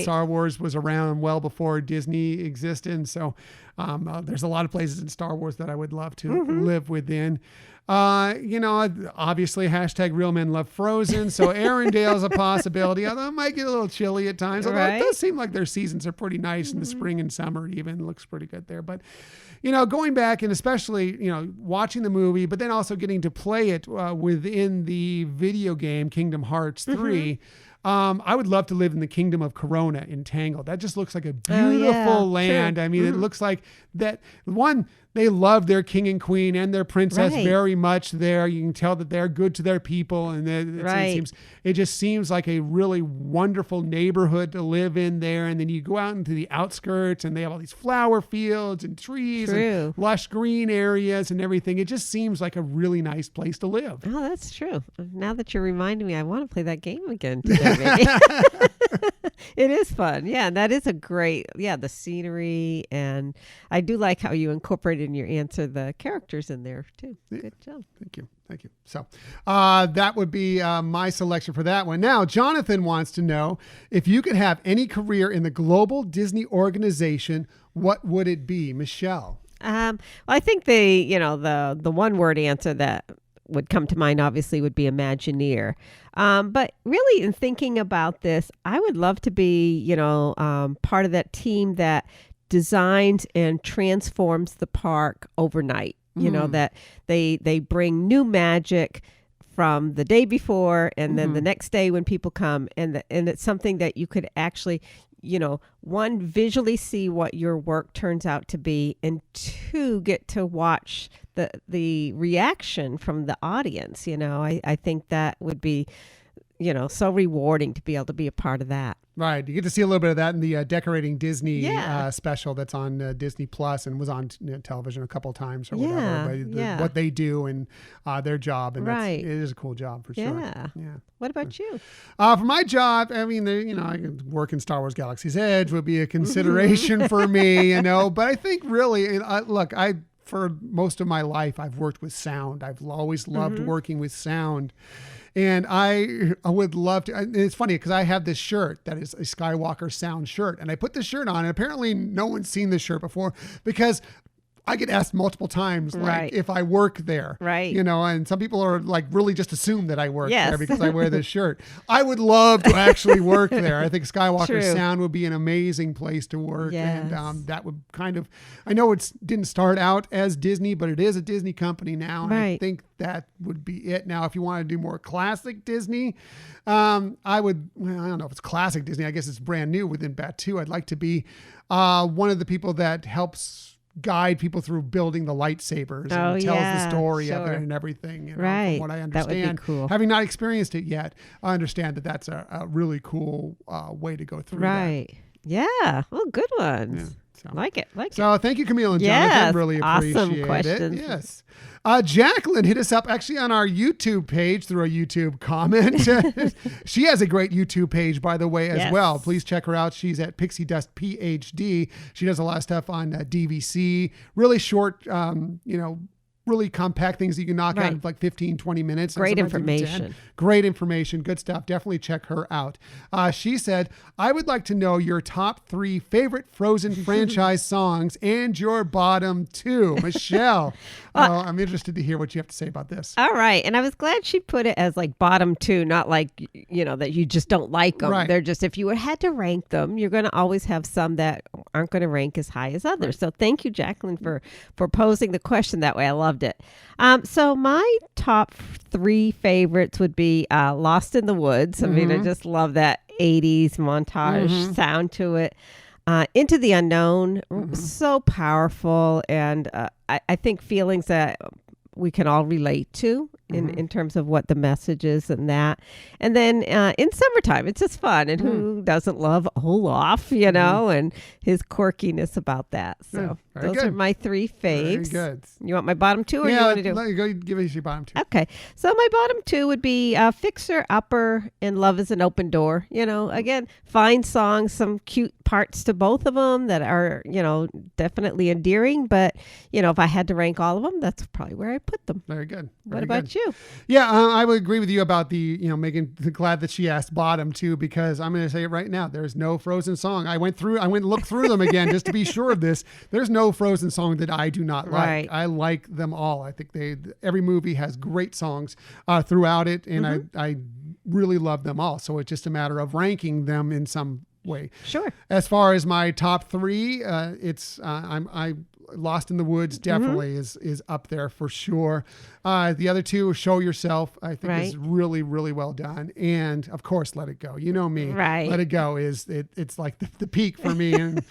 Star Wars was around well before Disney existed. So there's a lot of places in Star Wars that I would love to live within. Obviously #Real Men Love Frozen. So Arendale's a possibility, although it might get a little chilly at times. Although it does seem like their seasons are pretty nice in the spring and summer even. It looks pretty good there. But, going back and especially, watching the movie, but then also getting to play it within the video game Kingdom Hearts 3. I would love to live in the kingdom of Corona in Tangled. That just looks like a beautiful land. True. I mean, it looks like that one, they love their king and queen and their princess very much there. You can tell that they're good to their people. And it just seems like a really wonderful neighborhood to live in there. And then you go out into the outskirts and they have all these flower fields and trees and lush green areas and everything. It just seems like a really nice place to live. Oh, that's true. Now that you're reminding me, I want to play that game again today, maybe. It is fun. Yeah, and that is a great, the scenery. And I do like how you incorporated in your answer the characters in there, too. Good job. Thank you. So that would be my selection for that one. Now, Jonathan wants to know, if you could have any career in the global Disney organization, what would it be? Michelle? Well, I think the one-word answer that would come to mind obviously would be Imagineer. But really, in thinking about this, I would love to be, part of that team that designs and transforms the park overnight. That they bring new magic from the day before and then the next day when people come, and it's something that you could actually one, visually see what your work turns out to be, and two, get to watch the reaction from the audience. I think that would be, so rewarding to be able to be a part of that. Right. You get to see a little bit of that in the Decorating Disney Yeah. special that's on Disney Plus and was on television a couple of times or Yeah, whatever. But yeah. what they do and their job. And Right. it is a cool job for sure. Yeah. Yeah. What about you? For my job, I mean, I could work in Star Wars Galaxy's Edge would be a consideration for me, But I think really, for most of my life, I've worked with sound. I've always loved working with sound. And I would love to. And it's funny because I have this shirt that is a Skywalker sound shirt. And I put this shirt on, and apparently no one's seen this shirt before because I get asked multiple times, like, Right. if I work there. Right. And some people are like really just assume that I work Yes. there because I wear this shirt. I would love to actually work there. I think Skywalker True. Sound would be an amazing place to work. Yes. And that would I know it didn't start out as Disney, but it is a Disney company now. And I Right. think that would be it. Now, if you want to do more classic Disney, I don't know if it's classic Disney. I guess it's brand new within Batu. I'd like to be one of the people that helps guide people through building the lightsabers and tells the story of it and everything. Right. From what I That understand, would be cool. having not experienced it yet, I understand that that's a really cool way to go through Right. Yeah. Well, good ones. that. Yeah, so. Like it. So thank you, Camille and Yes, Jonathan. Really awesome appreciate questions. it. Yes. Jacqueline hit us up actually on our YouTube page through a YouTube comment. She has a great YouTube page, by the way, as Yes. well. Please check her out. She's at Pixie Dust PhD. She does a lot of stuff on DVC, really short, really compact things that you can knock out in like 15, 20 minutes. Great and sometimes even 10. information. Great information. Good stuff. Definitely check her out. She said, I would like to know your top 3 favorite Frozen franchise songs and your bottom 2. Michelle, I'm interested to hear what you have to say about this. All right. And I was glad she put it as like bottom 2, not like, that you just don't like them. Right. They're just, if you had to rank them, you're going to always have some that aren't going to rank as high as others. So thank you, Jacqueline, for posing the question that way. I loved it. So my top 3 favorites would be Lost in the Woods. I mean, I just love that 80s montage sound to it. Into the Unknown, so powerful. And I think feelings that we can all relate to in terms of what the message is and that. And then in Summertime, it's just fun. And who doesn't love Olaf, and his quirkiness about that. So those are my 3 faves. Very good. You want my bottom 2 or you want to do? Go give us your bottom 2. Okay. So my bottom 2 would be Fixer Upper and Love is an Open Door. Again, fine songs, some cute parts to both of them that are, definitely endearing. But, if I had to rank all of them, that's probably where I put them. Very good. What about you? Yeah, I would agree with you about the, Megan, glad that she asked bottom 2, because I'm going to say it right now. There's no Frozen song. I went and looked through them again just to be sure of this. There's no Frozen song that I do not like. Right. I like them all. I think every movie has great songs throughout it, and I really love them all. So it's just a matter of ranking them in some way. Sure. As far as my top 3, I Lost in the Woods definitely is up there for sure. The other 2, Show Yourself, I think is really, really well done. And of course, Let It Go. You know me. Right. Let It Go it's like the peak for me, and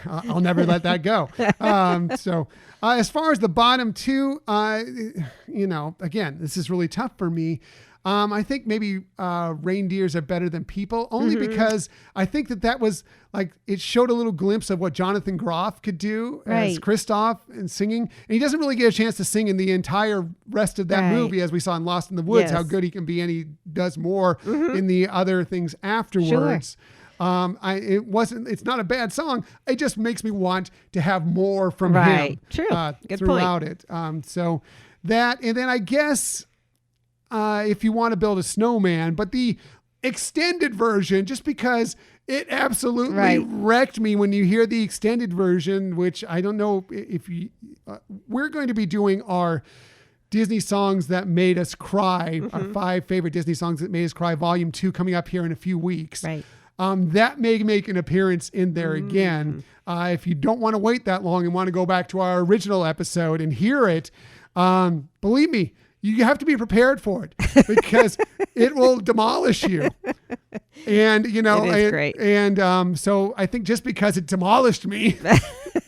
I'll never let that go. So as far as the bottom 2, again, this is really tough for me. I think maybe Reindeers Are Better Than People, only because I think that was like, it showed a little glimpse of what Jonathan Groff could do as Kristoff and singing. And he doesn't really get a chance to sing in the entire rest of that movie, as we saw in Lost in the Woods, how good he can be, and he does more in the other things afterwards. Sure. It's not a bad song. It just makes me want to have more from him throughout it. So that, and then I guess, if you want to build a snowman, but the extended version, just because it absolutely wrecked me when you hear the extended version, which I don't know if you, we're going to be doing our Disney songs that made us cry, our 5 favorite Disney songs that made us cry, volume 2, coming up here in a few weeks. Right. That may make an appearance in there again. If you don't want to wait that long and want to go back to our original episode and hear it, believe me, you have to be prepared for it, because it will demolish you. And, you know, It is great. And so I think just because it demolished me,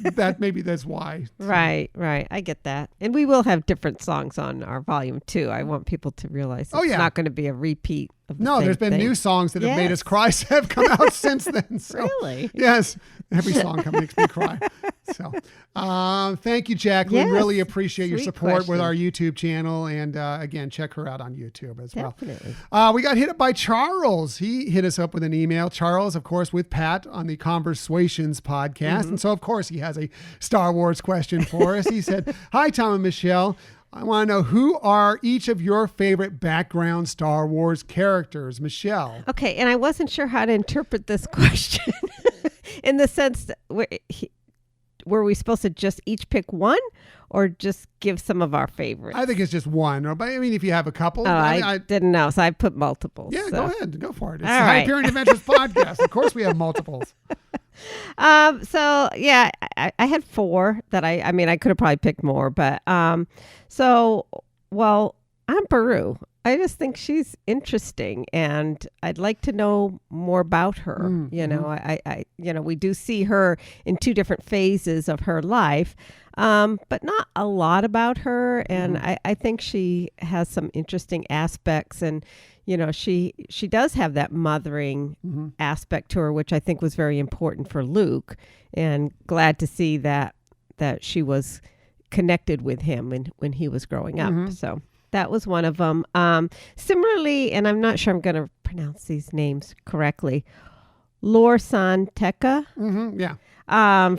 that's why. Right. I get that. And we will have different songs on our volume 2. I want people to realize it's not going to be a repeat of the No, same there's been thing. new songs that have made us cry have come out since then. So, Really? Yes. Every song makes me cry. So, thank you, Jacqueline. Yes. Really appreciate your Sweet support with question. our YouTube channel. And again, check her out on YouTube as Definitely. well. We got hit up by Charles. He hit us up with an email. Charles, of course, with Pat on the Conversations podcast. And so, of course, he has a Star Wars question for us. He said, "Hi, Tom and Michelle. I want to know, who are each of your favorite background Star Wars characters?" Michelle. Okay, and I wasn't sure how to interpret this question in the sense that were we supposed to just each pick one or just give some of our favorites? I think it's just one. But I mean, if you have a couple. Oh, I didn't know, so I put multiples. Yeah, so. go ahead. Go for it. It's All the right. Hyperion Adventures podcast. Of course we have multiples. So yeah, I had 4 that I mean, I could have probably picked more, but Aunt Beru. I just think she's interesting, and I'd like to know more about her. You know, I we do see her in 2 different phases of her life, but not a lot about her. And I think she has some interesting aspects, and you know, she does have that mothering aspect to her, which I think was very important for Luke, and glad to see that she was connected with him when he was growing up. So that was one of them. Similarly, and I'm not sure I'm going to pronounce these names correctly, Lor San Tekka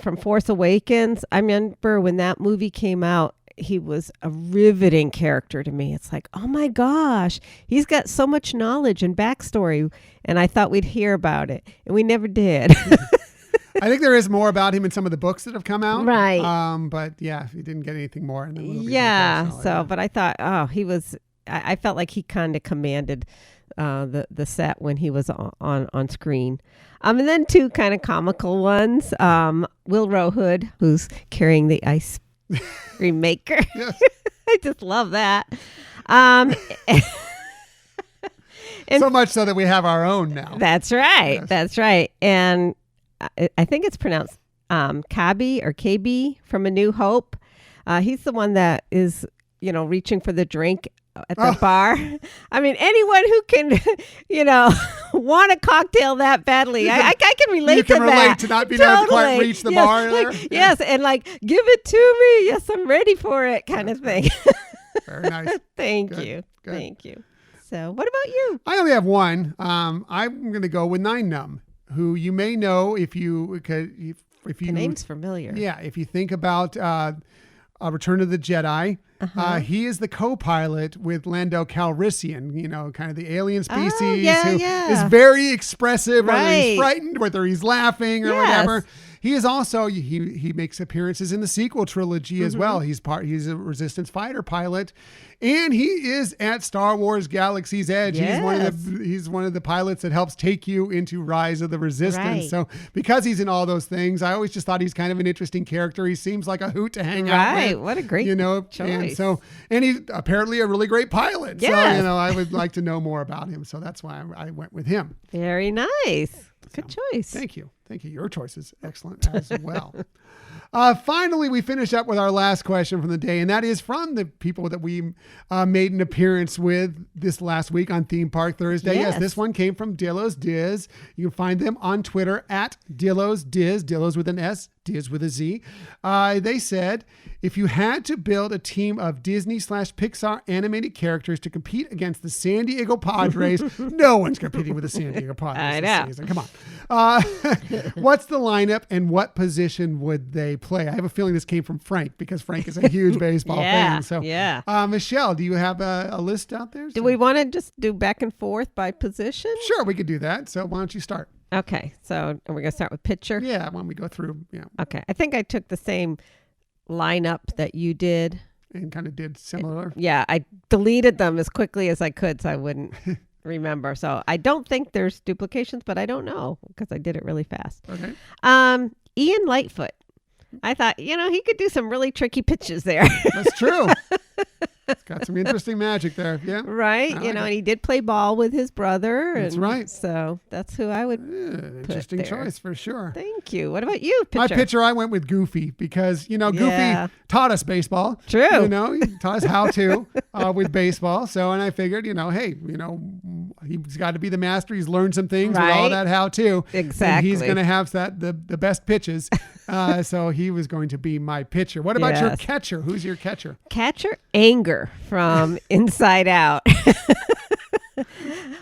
from Force Awakens. I remember when that movie came out, he was a riveting character to me. It's like, oh my gosh, he's got so much knowledge and backstory, and I thought we'd hear about it, and we never did. I think there is more about him in some of the books that have come out. Right. But yeah, you didn't get anything more in the movie. Yeah. But I thought, he was, I felt like he kind of commanded the set when he was on screen. And then 2 kind of comical ones. Will Rohood, who's carrying the ice cream maker. Yes. I just love that. And So much so that we have our own now. That's right. Yes. That's right. And I think it's pronounced Kabi or KB from A New Hope. He's the one that is, reaching for the drink at the bar. I mean, anyone who can, want a cocktail that badly, I can relate to that. You can relate to not being able to quite reach the bar there. Yes, and give it to me. Yes, I'm ready for it, kind of thing. Very nice. Thank Good, you. good. Thank you. So what about you? I only have one. I'm going to go with Nine Numb, who you may know if you The name's familiar. Yeah, if you think about Return of the Jedi, he is the co-pilot with Lando Calrissian, kind of the alien species who is very expressive, whether he's frightened, whether he's laughing or whatever. He is also, he makes appearances in the sequel trilogy as well. He's a Resistance fighter pilot, and he is at Star Wars Galaxy's Edge. Yes. He's one of the pilots that helps take you into Rise of the Resistance. Right. So because he's in all those things, I always just thought he's kind of an interesting character. He seems like a hoot to hang out with. Right. What a great choice. And he's apparently a really great pilot. Yes. So, I would like to know more about him. So that's why I went with him. Very nice. Good choice. Thank you. Your choice is excellent as well. Finally, we finish up with our last question from the day, and that is from the people that we made an appearance with this last week on Theme Park Thursday. Yes, this one came from Dillo's Diz. You can find them on Twitter at Dillo's Diz, Dillo's with an S, Diz with a Z. They said, if you had to build a team of Disney/Pixar animated characters to compete against the San Diego Padres, no one's competing with the San Diego Padres this season. Come on. What's the lineup and what position would they play? I have a feeling this came from Frank because Frank is a huge baseball fan. So, Michelle, do you have a list out there? Do we want to just do back and forth by position? Sure, we could do that. So why don't you start? Okay. So are we going to start with pitcher? Yeah, when we go through. Yeah. Okay. I think I took the same lineup that you did. And kind of did similar. Yeah. I deleted them as quickly as I could so I wouldn't remember. So I don't think there's duplications, but I don't know because I did it really fast. Okay. Ian Lightfoot. I thought, he could do some really tricky pitches there. That's true. It's got some interesting magic there. Yeah. Right. I You like know, it. and he did play ball with his brother. That's and right. So that's who I would Interesting there. choice for sure. Thank you. What about you, pitcher? My pitcher, I went with Goofy because, Goofy Yeah. taught us baseball. True. He taught us how to with baseball. So, and I figured, hey, he's got to be the master. He's learned some things with all Right. that how to. Exactly. And he's going to have the best pitches. So he was going to be my pitcher. What about your Yes. catcher? Who's your catcher? Catcher Anger from Inside Out.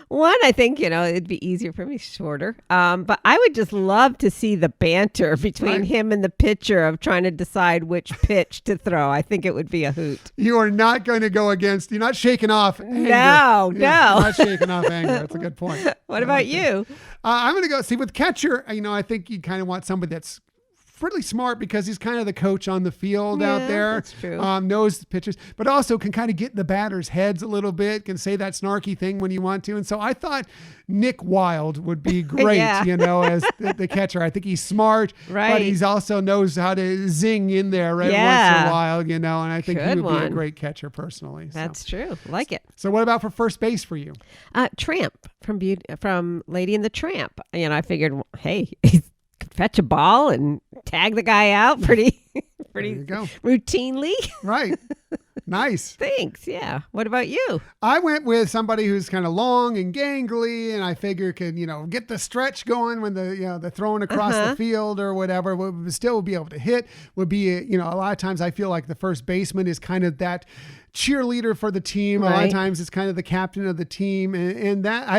One, I think, it'd be easier for me, shorter. But I would just love to see the banter between Right. him and the pitcher of trying to decide which pitch to throw. I think it would be a hoot. You are not going to go against, you're not shaking off anger. No. You're not shaking off anger. That's a good point. What about you? I'm going to go see with catcher. I think you kind of want somebody that's pretty smart because he's kind of the coach on the field out Yeah, there. that's true. Knows the pitchers, but also can kind of get in the batters' heads a little bit, can say that snarky thing when you want to. And so I thought Nick Wilde would be great, Yeah. as the catcher. I think he's smart, but Right. he's also knows how to zing in there once in Yeah. a while, and I think he Good would be a one. great catcher personally. That's true. Like it. So what about for first base for you? Tramp from Lady and the Tramp. I figured, hey, he could fetch a ball and tag the guy out pretty There you go. routinely. Right. Nice. Thanks. Yeah. What about you? I went with somebody who's kind of long and gangly, and I figure could, get the stretch going when the throwing across the field or whatever, would still be able to hit, would be, a lot of times I feel like the first baseman is kind of that cheerleader for the team. A lot of Right. times it's kind of the captain of the team.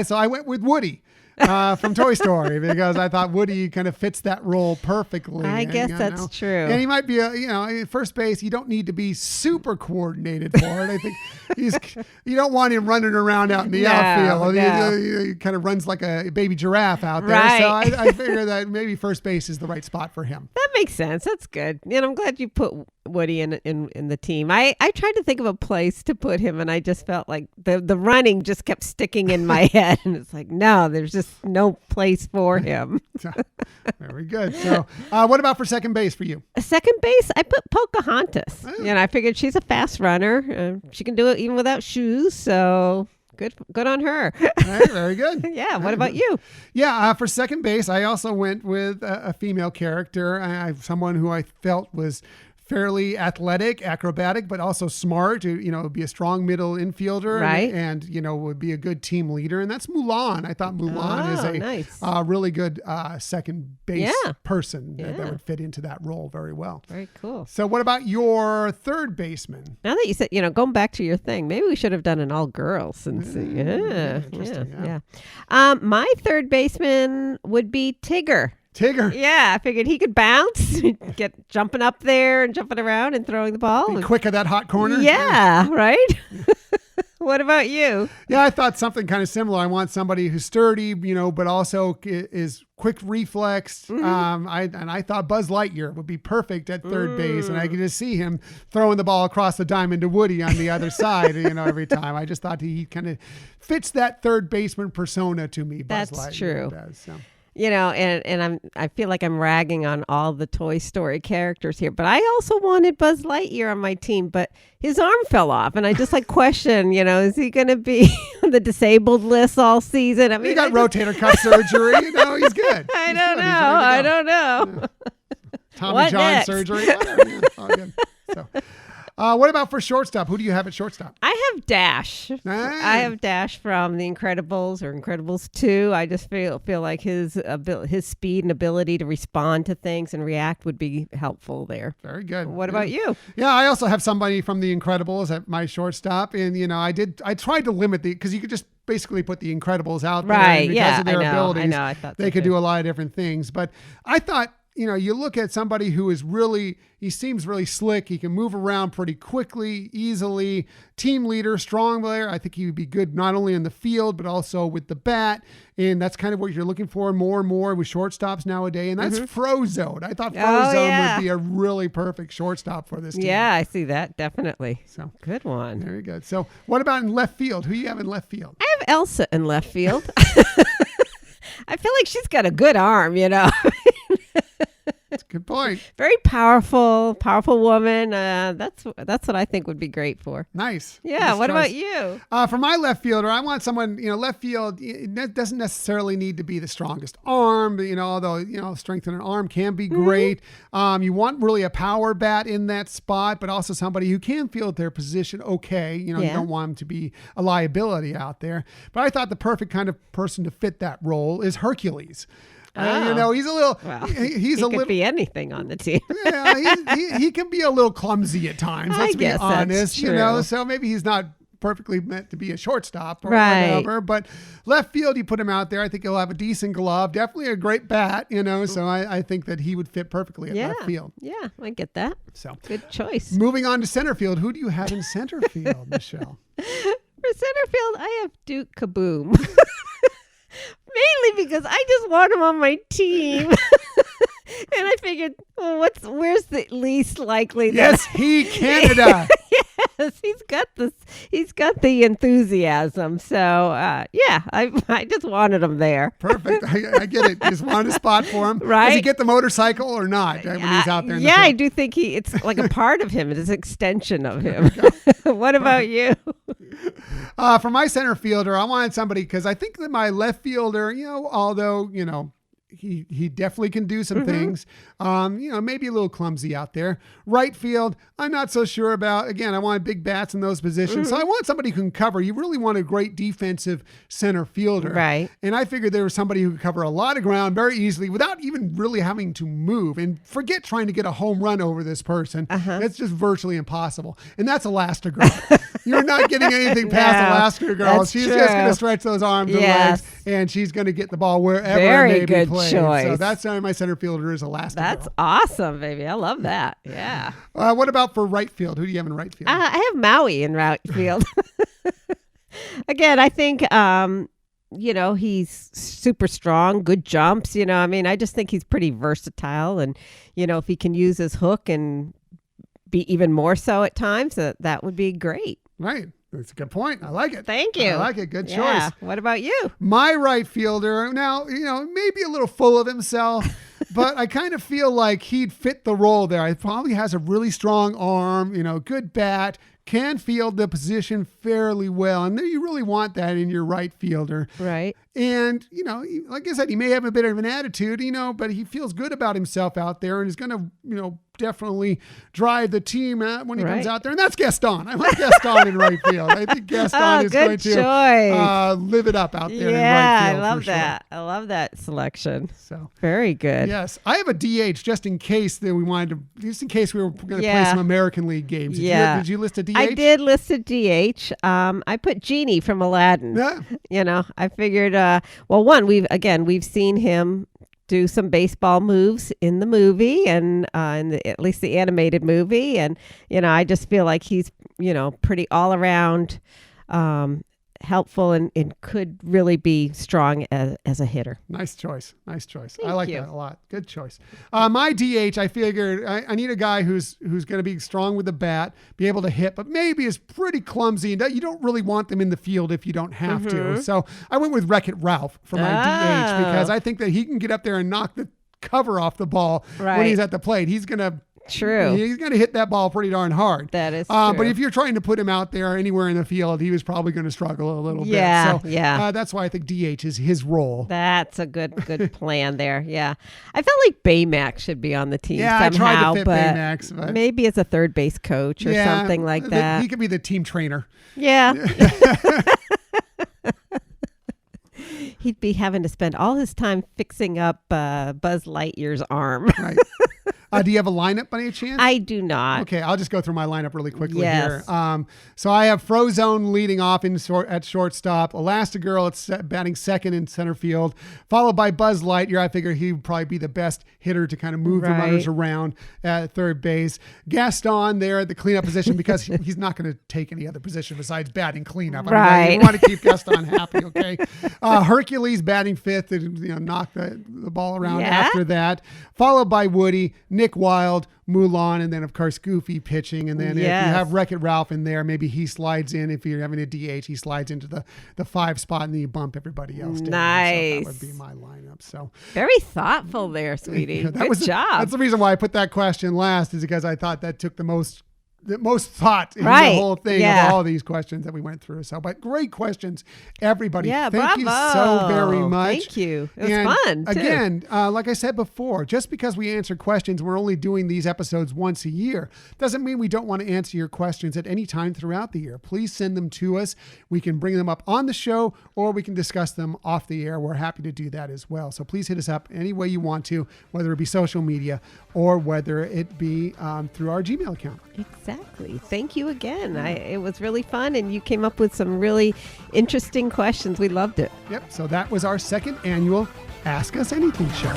So I went with Woody. From Toy Story because I thought Woody kind of fits that role perfectly. I guess that's true. And he might be first base. You don't need to be super coordinated for it. I think you don't want him running around out in the outfield. No. He kind of runs like a baby giraffe out there. Right. So I figure that maybe first base is the right spot for him. That makes sense. That's good. And I'm glad you put Woody in the team. I tried to think of a place to put him, and I just felt like the running just kept sticking in my head. And it's like, no, there's just no place for him. Very good. So what about for second base for you? Second base, I put Pocahontas. I figured she's a fast runner. She can do it even without shoes. So good on her. All right, very good. Yeah. What about you? Yeah, for second base, I also went with a female character, someone who I felt was fairly athletic, acrobatic, but also smart. Would be a strong middle infielder, Right. and would be a good team leader. And that's Mulan. I thought Mulan is a nice. really good second base person that Yeah. would fit into that role very well. Very cool. So, what about your third baseman? Now that you said, going back to your thing, maybe we should have done an all girls. Interesting, yeah. My third baseman would be Tigger. Tigger. Yeah, I figured he could bounce, get jumping up there and jumping around and throwing the ball. Be quick at that hot corner. Yeah, right? What about you? Yeah, I thought something kind of similar. I want somebody who's sturdy, but also is quick reflex. Mm-hmm. I thought Buzz Lightyear would be perfect at third base, and I could just see him throwing the ball across the diamond to Woody on the other side, every time. I just thought he kind of fits that third baseman persona to me. Buzz That's Lightyear true. does, so. And I feel like I'm ragging on all the Toy Story characters here, but I also wanted Buzz Lightyear on my team, but his arm fell off, and I just question, is he going to be on the disabled list all season? I mean, He got rotator cuff surgery. He's good. I don't know. Tommy What John next? surgery. Whatever, yeah, all good. So, what about for shortstop? Who do you have at shortstop? I have Dash. I have Dash from The Incredibles or Incredibles 2. I just feel like his speed and ability to respond to things and react would be helpful there. Very good. What about you? Yeah, I also have somebody from The Incredibles at my shortstop, and I tried to limit because you could just basically put The Incredibles out there, Right, and because yeah, of their I know, abilities, I know, I thought so they could too. do a lot of different things. But I thought, you look at somebody who is he seems really slick. He can move around pretty quickly, easily. Team leader, strong player. I think he would be good not only in the field, but also with the bat. And that's kind of what you're looking for more and more with shortstops nowadays. And that's Frozone. I thought Frozone would be a really perfect shortstop for this team. Yeah, I see that. Definitely. So Good one. very good. So what about in left field? Who do you have in left field? I have Elsa in left field. I feel like she's got a good arm, It's point. Very powerful woman. That's what I think would be great for. Nice. Yeah. Nice What choice. about you? For my left fielder, I want someone, left field, it doesn't necessarily need to be the strongest arm, but, although, strength in an arm can be great. You want really a power bat in that spot, but also somebody who can field their position okay. You don't want them to be a liability out there. But I thought the perfect kind of person to fit that role is Hercules. He's a little. Well, he could be anything on the team. He can be a little clumsy at times. Let's be honest. So maybe he's not perfectly meant to be a shortstop or whatever. But left field, you put him out there. I think he'll have a decent glove, definitely a great bat. So I think that he would fit perfectly at left field. Yeah, I get that. So good choice. Moving on to center field, who do you have in center field, Michelle? For center field, I have Duke Kaboom. Mainly because I just want him on my team. And I figured, where's the least likely? Yes, Canada. Yes, he's got the enthusiasm. So I just wanted him there. Perfect. I get it. You just wanted a spot for him. Right. Does he get the motorcycle or not when he's out there? In the I field? do think it's like a part of him. It's an extension of him. What about you? For my center fielder, I wanted somebody because I think that my left fielder, although, he definitely can do some things. Maybe a little clumsy out there. Right field, I'm not so sure about. Again, I want big bats in those positions. So I want somebody who can cover. You really want a great defensive center fielder. Right. And I figured there was somebody who could cover a lot of ground very easily without even really having to move. And forget trying to get a home run over this person. It's just virtually impossible. And that's Elastigirl. You're not getting anything past Elastigirl. She's just going to stretch those arms and legs, and she's going to get the ball wherever it may be played. Choice. So that's why my center fielder is Elastigirl. That's awesome, baby. I love that. Yeah. What about for right field? Who do you have in right field? I have Maui in right field. Again, I think, he's super strong, good jumps. I just think he's pretty versatile. And, if he can use his hook and be even more so at times, that would be great. Right. That's a good point. I like it. Thank you. I like it. Good yeah. choice. What about you? My right fielder, now, maybe a little full of himself, but I kind of feel like he'd fit the role there. He probably has a really strong arm, good bat, can field the position fairly well. And you really want that in your right fielder. Right. And, like I said, he may have a bit of an attitude, but he feels good about himself out there and is going to, definitely drive the team when he comes out there. And that's Gaston. I like Gaston in right field. I think Gaston is going to live it up out there in right field. I love that. Sure. I love that selection. So very good. Yes. I have a DH just in case that we wanted to, just in case we were going to play some American League games. Did you list a DH? I did list a DH. I put Genie from Aladdin. Yeah. I figured, we've seen him do some baseball moves in the movie and at least the animated movie. And, I just feel like he's, pretty all around helpful and could really be strong as a hitter. Nice choice. Thank I like you. that a lot. Good choice. My DH, I figured I need a guy who's going to be strong with the bat, be able to hit, but maybe is pretty clumsy. And you don't really want them in the field if you don't have to. So I went with Wreck-It Ralph for my DH because I think that he can get up there and knock the cover off the ball when he's at the plate. He's going to True. He's going to hit that ball pretty darn hard. That is true. true. But if you're trying to put him out there anywhere in the field, he was probably going to struggle a little bit. So that's why I think DH is his role. That's a good plan there. Yeah. I felt like Baymax should be on the team somehow. I tried to fit Baymax. But maybe as a third base coach or something like that. He could be the team trainer. Yeah. He'd be having to spend all his time fixing up Buzz Lightyear's arm. Right. Do you have a lineup by any chance? I do not. Okay, I'll just go through my lineup really quickly here. So I have Frozone leading off at shortstop, Elastigirl at batting second in center field, followed by Buzz Lightyear. I figure he would probably be the best hitter to kind of move the runners around at third base. Gaston there at the cleanup position because he's not going to take any other position besides batting cleanup. You want to keep Gaston happy, okay? Hercules batting fifth to knock the ball around after that, followed by Woody. Nick Wilde, Mulan, and then of course Goofy pitching. And then if you have Wreck-It Ralph in there, maybe he slides in. If you're having a DH, he slides into the 5 spot, and then you bump everybody else down. Nice. So that would be my lineup. So very thoughtful there, sweetie. Good job. That's the reason why I put that question last, is because I thought that took the most thought in the whole thing of all these questions that we went through. So, but great questions, everybody. Thank you so very much. Thank you. It was fun, too. Again, like I said before, just because we answer questions, we're only doing these episodes once a year, doesn't mean we don't want to answer your questions at any time throughout the year. Please send them to us. We can bring them up on the show, or we can discuss them off the air. We're happy to do that as well. So please hit us up any way you want to, whether it be social media or whether it be through our Gmail account. Exactly. Thank you again. It was really fun, and you came up with some really interesting questions. We loved it. Yep. So that was our second annual Ask Us Anything show.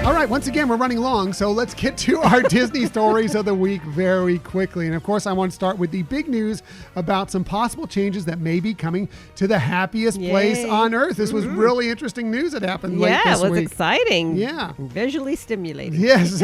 All right, once again, we're running long, so let's get to our Disney stories of the week very quickly. And of course, I want to start with the big news about some possible changes that may be coming to the happiest place on earth. This was really interesting news that happened late this week. Yeah, it was exciting. Yeah. Visually stimulating. Yes.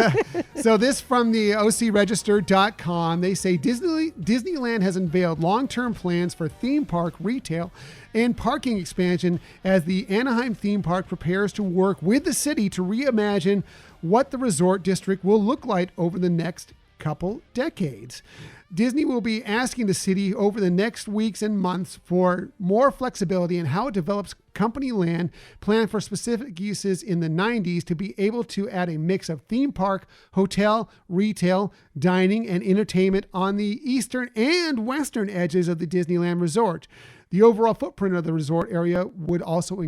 So this from the ocregister.com. They say Disneyland has unveiled long-term plans for theme park retail and parking expansion as the Anaheim theme park prepares to work with the city to reimagine what the resort district will look like over the next couple decades. Disney will be asking the city over the next weeks and months for more flexibility in how it develops company land planned for specific uses in the 90s to be able to add a mix of theme park, hotel, retail, dining, and entertainment on the eastern and western edges of the Disneyland resort. The overall footprint of the resort area would also would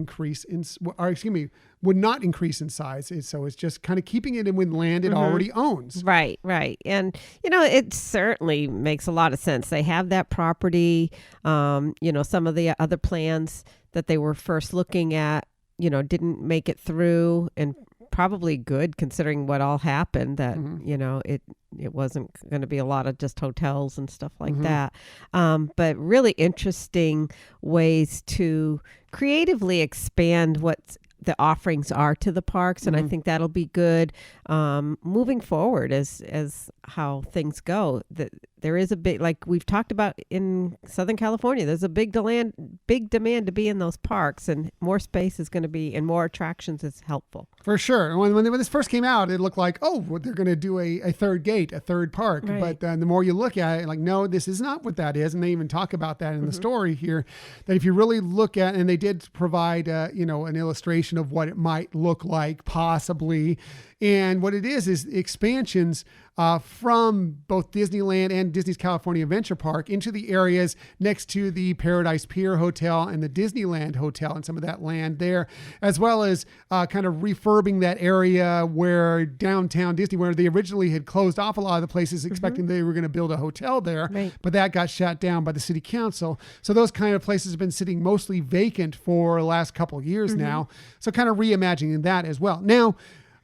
not increase in size. So it's just kind of keeping it in with land it already owns. Right. And, it certainly makes a lot of sense. They have that property. Some of the other plans that they were first looking at, didn't make it through, and probably good considering what all happened, that, it wasn't going to be a lot of just hotels and stuff like that. But really interesting ways to creatively expand what the offerings are to the parks. And I think that'll be good moving forward as how things go. There is a big, like we've talked about in Southern California, there's a big demand to be in those parks, and more space is going to be, and more attractions is helpful. For sure. When this first came out, it looked like, they're going to do a third gate, a third park. Right. But the more you look at it, like, no, this is not what that is. And they even talk about that in the story here, that if you really look at, and they did provide, an illustration of what it might look like possibly. And what it is expansions from both Disneyland and Disney's California Adventure Park into the areas next to the Paradise Pier Hotel and the Disneyland Hotel and some of that land there, as well as kind of refurbing that area where downtown Disney, where they originally had closed off a lot of the places expecting they were going to build a hotel there, but that got shut down by the city council. So those kind of places have been sitting mostly vacant for the last couple of years now. So kind of reimagining that as well. Now,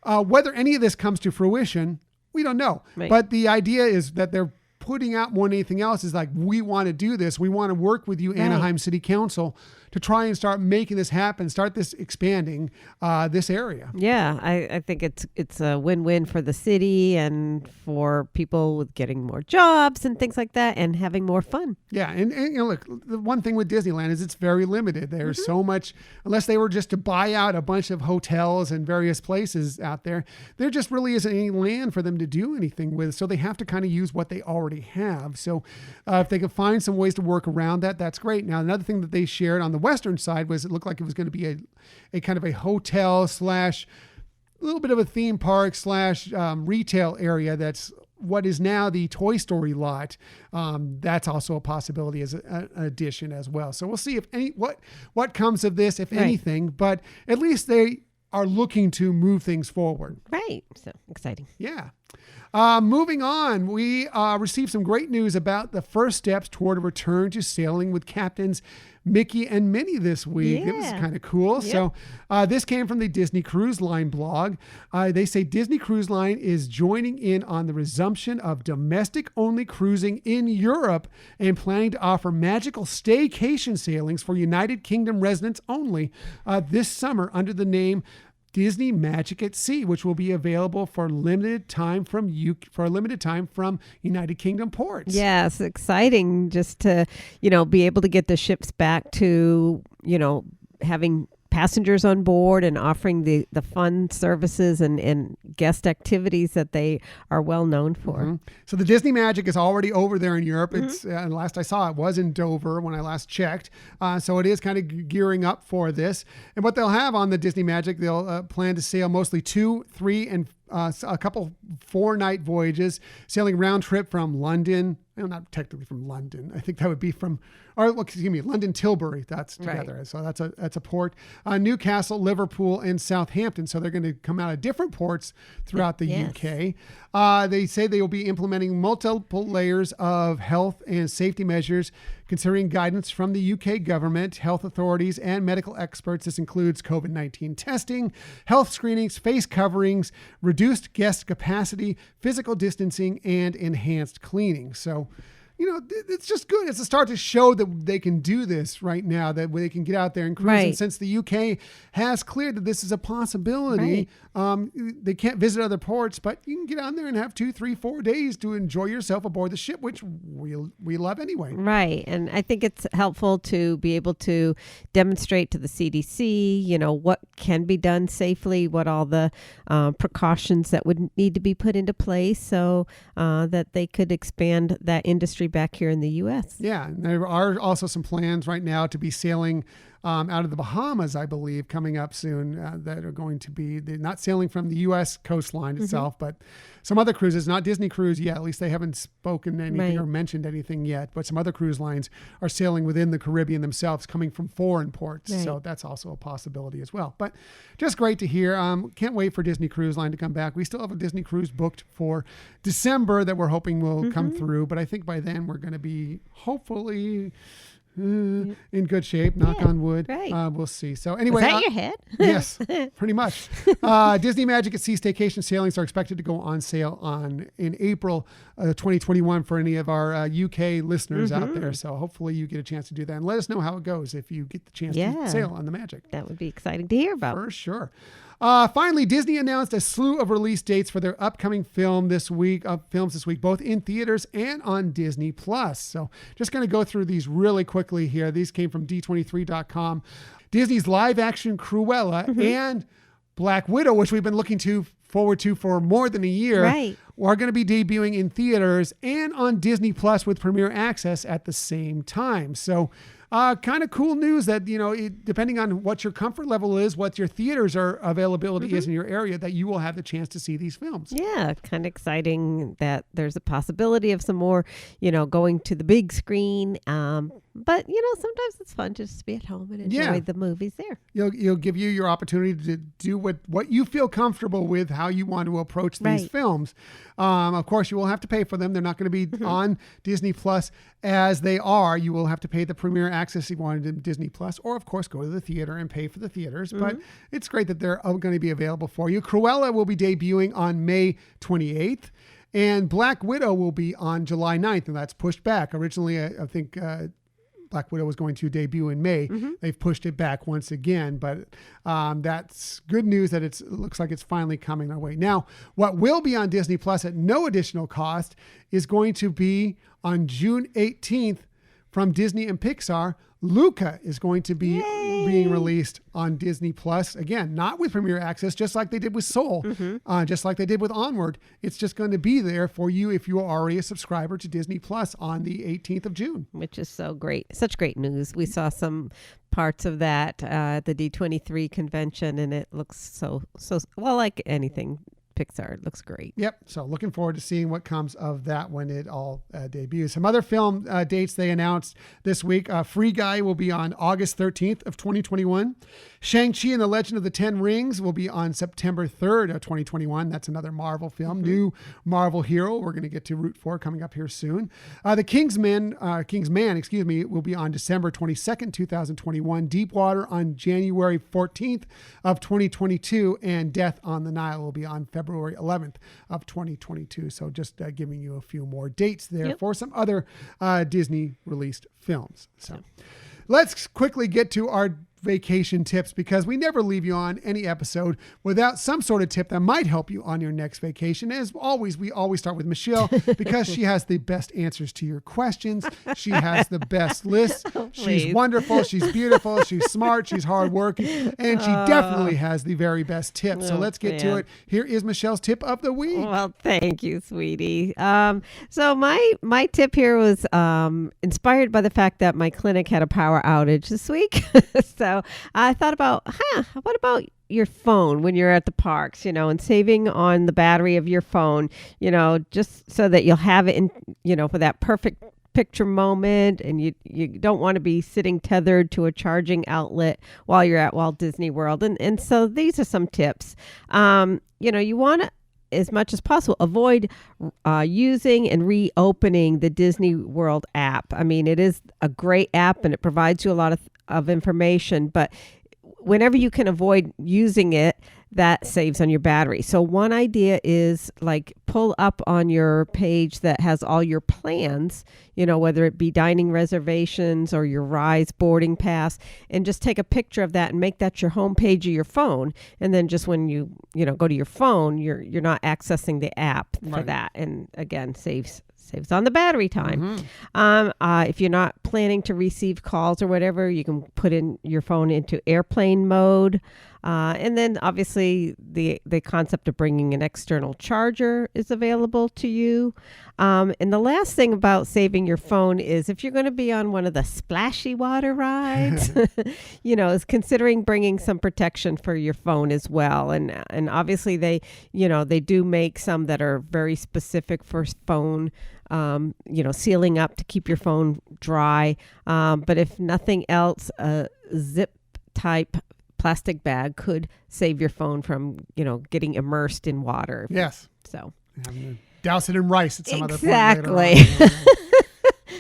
whether any of this comes to fruition, we don't know. Right. But the idea is that they're putting out more than anything else is like, we want to do this. We want to work with you, Anaheim City Council, to try and start making this happen, start this expanding this area. Yeah, I think it's a win-win for the city and for people with getting more jobs and things like that and having more fun. Yeah, and look, the one thing with Disneyland is it's very limited. There's so much, unless they were just to buy out a bunch of hotels and various places out there just really isn't any land for them to do anything with. So they have to kind of use what they already have. So if they could find some ways to work around that, that's great. Now, another thing that they shared on the western side was it looked like it was going to be a kind of a hotel / a little bit of a theme park / retail area. That's what is now the Toy Story lot. That's also a possibility as an addition as well. So we'll see if what comes of this, if anything, but at least they are looking to move things forward. Right. So exciting. Yeah. Moving on, we received some great news about the first steps toward a return to sailing with Captains Mickey and Minnie this week. It was Yeah. kind of cool. Yep. So this came from the Disney Cruise Line blog. They say Disney Cruise Line is joining in on the resumption of domestic-only cruising in Europe and planning to offer magical staycation sailings for United Kingdom residents only this summer under the name Disney Magic at Sea, which will be available for a limited time from United Kingdom ports. Yes, exciting just to, be able to get the ships back to, having passengers on board and offering the fun services and guest activities that they are well known for. Mm-hmm. So the Disney Magic is already over there in Europe. It's last I saw it was in Dover when I last checked. So it is kind of gearing up for this. And what they'll have on the Disney Magic, they'll plan to sail mostly 2, 3, and a couple 4-night voyages, sailing round trip from London. Well, not technically from London. I think that would be London Tilbury. That's together. Right. So that's a port. Newcastle, Liverpool, and Southampton. So they're going to come out of different ports throughout the UK. They say they will be implementing multiple layers of health and safety measures, considering guidance from the UK government, health authorities, and medical experts. This includes COVID-19 testing, health screenings, face coverings, reduced guest capacity, physical distancing, and enhanced cleaning. So, it's just good. It's a start to show that they can do this right now, that they can get out there and cruise. Right. And since the UK has cleared that this is a possibility, they can't visit other ports, but you can get on there and have 2, 3, 4 days to enjoy yourself aboard the ship, which we love anyway. Right. And I think it's helpful to be able to demonstrate to the CDC, what can be done safely, what all the precautions that would need to be put into place so that they could expand that industry back here in the U.S. Yeah, and there are also some plans right now to be sailing out of the Bahamas, I believe, coming up soon that are going to be, they're not sailing from the U.S. coastline itself, but some other cruises, not Disney Cruise yet. At least they haven't spoken anything or mentioned anything yet, but some other cruise lines are sailing within the Caribbean themselves, coming from foreign ports. Right. So that's also a possibility as well. But just great to hear. Can't wait for Disney Cruise Line to come back. We still have a Disney Cruise booked for December that we're hoping will come through, but I think by then we're going to be hopefully in good shape, knock on wood. Right. We'll see. So anyway, is that your head? Yes, pretty much. Disney Magic at Sea staycation sailings are expected to go on sale in April 2021 for any of our UK listeners out there. So hopefully you get a chance to do that, and let us know how it goes if you get the chance to sail on the Magic. That would be exciting to hear about. For sure. Finally, Disney announced a slew of release dates for their upcoming films this week, both in theaters and on Disney Plus. So just going to go through these really quickly here. These came from D23.com. Disney's live action Cruella and Black Widow, which we've been looking forward to for more than a year, are going to be debuting in theaters and on Disney Plus with Premier Access at the same time. So kind of cool news that, depending on what your comfort level is, what your theaters availability is in your area, that you will have the chance to see these films. Yeah, kind of exciting that there's a possibility of some more, going to the big screen. But, sometimes it's fun just to be at home and enjoy the movies there. You'll give you your opportunity to do what you feel comfortable with, how you want to approach these films. Of course, you will have to pay for them. They're not going to be on Disney Plus as they are. You will have to pay the Premier Access if you wanted in Disney Plus, or of course go to the theater and pay for the theaters. But it's great that they're going to be available for you. Cruella will be debuting on May 28th. And Black Widow will be on July 9th, and that's pushed back. Originally, I think Black Widow was going to debut in May. They've pushed it back once again, but that's good news that it looks like it's finally coming our way. Now, what will be on Disney Plus at no additional cost is going to be on June 18th from Disney and Pixar. Luca is going to be being released on Disney Plus. Again, not with Premier Access, just like they did with Soul, just like they did with Onward. It's just going to be there for you if you are already a subscriber to Disney Plus on the 18th of June. Which is so great. Such great news. We saw some parts of that at the D23 convention, and it looks so well, like anything Pixar. It looks great. Yep. So looking forward to seeing what comes of that when it all debuts. Some other film dates they announced this week. Free Guy will be on August 13th of 2021. Shang-Chi and the Legend of the Ten Rings will be on September 3rd of 2021. That's another Marvel film. New Marvel hero we're going to get to root for coming up here soon. The Kingsman, will be on December 22nd, 2021. Deepwater on January 14th of 2022. And Death on the Nile will be on February 11th of 2022. So just giving you a few more dates there for some other Disney released films. So let's quickly get to our vacation tips, because we never leave you on any episode without some sort of tip that might help you on your next vacation. As always, we always start with Michelle because she has the best answers to your questions. She has the best lists. She's wonderful. She's beautiful. She's smart. She's hardworking. And she definitely has the very best tips. So let's get to it. Here is Michelle's tip of the week. Well, thank you, sweetie. So my tip here was inspired by the fact that my clinic had a power outage this week. So I thought about, what about your phone when you're at the parks, and saving on the battery of your phone, just so that you'll have it in, for that perfect picture moment, and you don't want to be sitting tethered to a charging outlet while you're at Walt Disney World. And so these are some tips. You want to, as much as possible, avoid using and reopening the Disney World app. I mean, it is a great app and it provides you a lot of information, but whenever you can avoid using it, that saves on your battery. So one idea is pull up on your page that has all your plans, whether it be dining reservations or your Rise boarding pass, and just take a picture of that and make that your home page of your phone. And then just when you go to your phone, you're not accessing the app for that. And again, saves on the battery time. If you're not planning to receive calls or whatever, you can put in your phone into airplane mode. And then obviously the concept of bringing an external charger is available to you. And the last thing about saving your phone is if you're going to be on one of the splashy water rides, is considering bringing some protection for your phone as well. And obviously they do make some that are very specific for phone, sealing up to keep your phone dry. But if nothing else, a zip type plastic bag could save your phone from, getting immersed in water. Yes. So douse it in rice at some other point later on.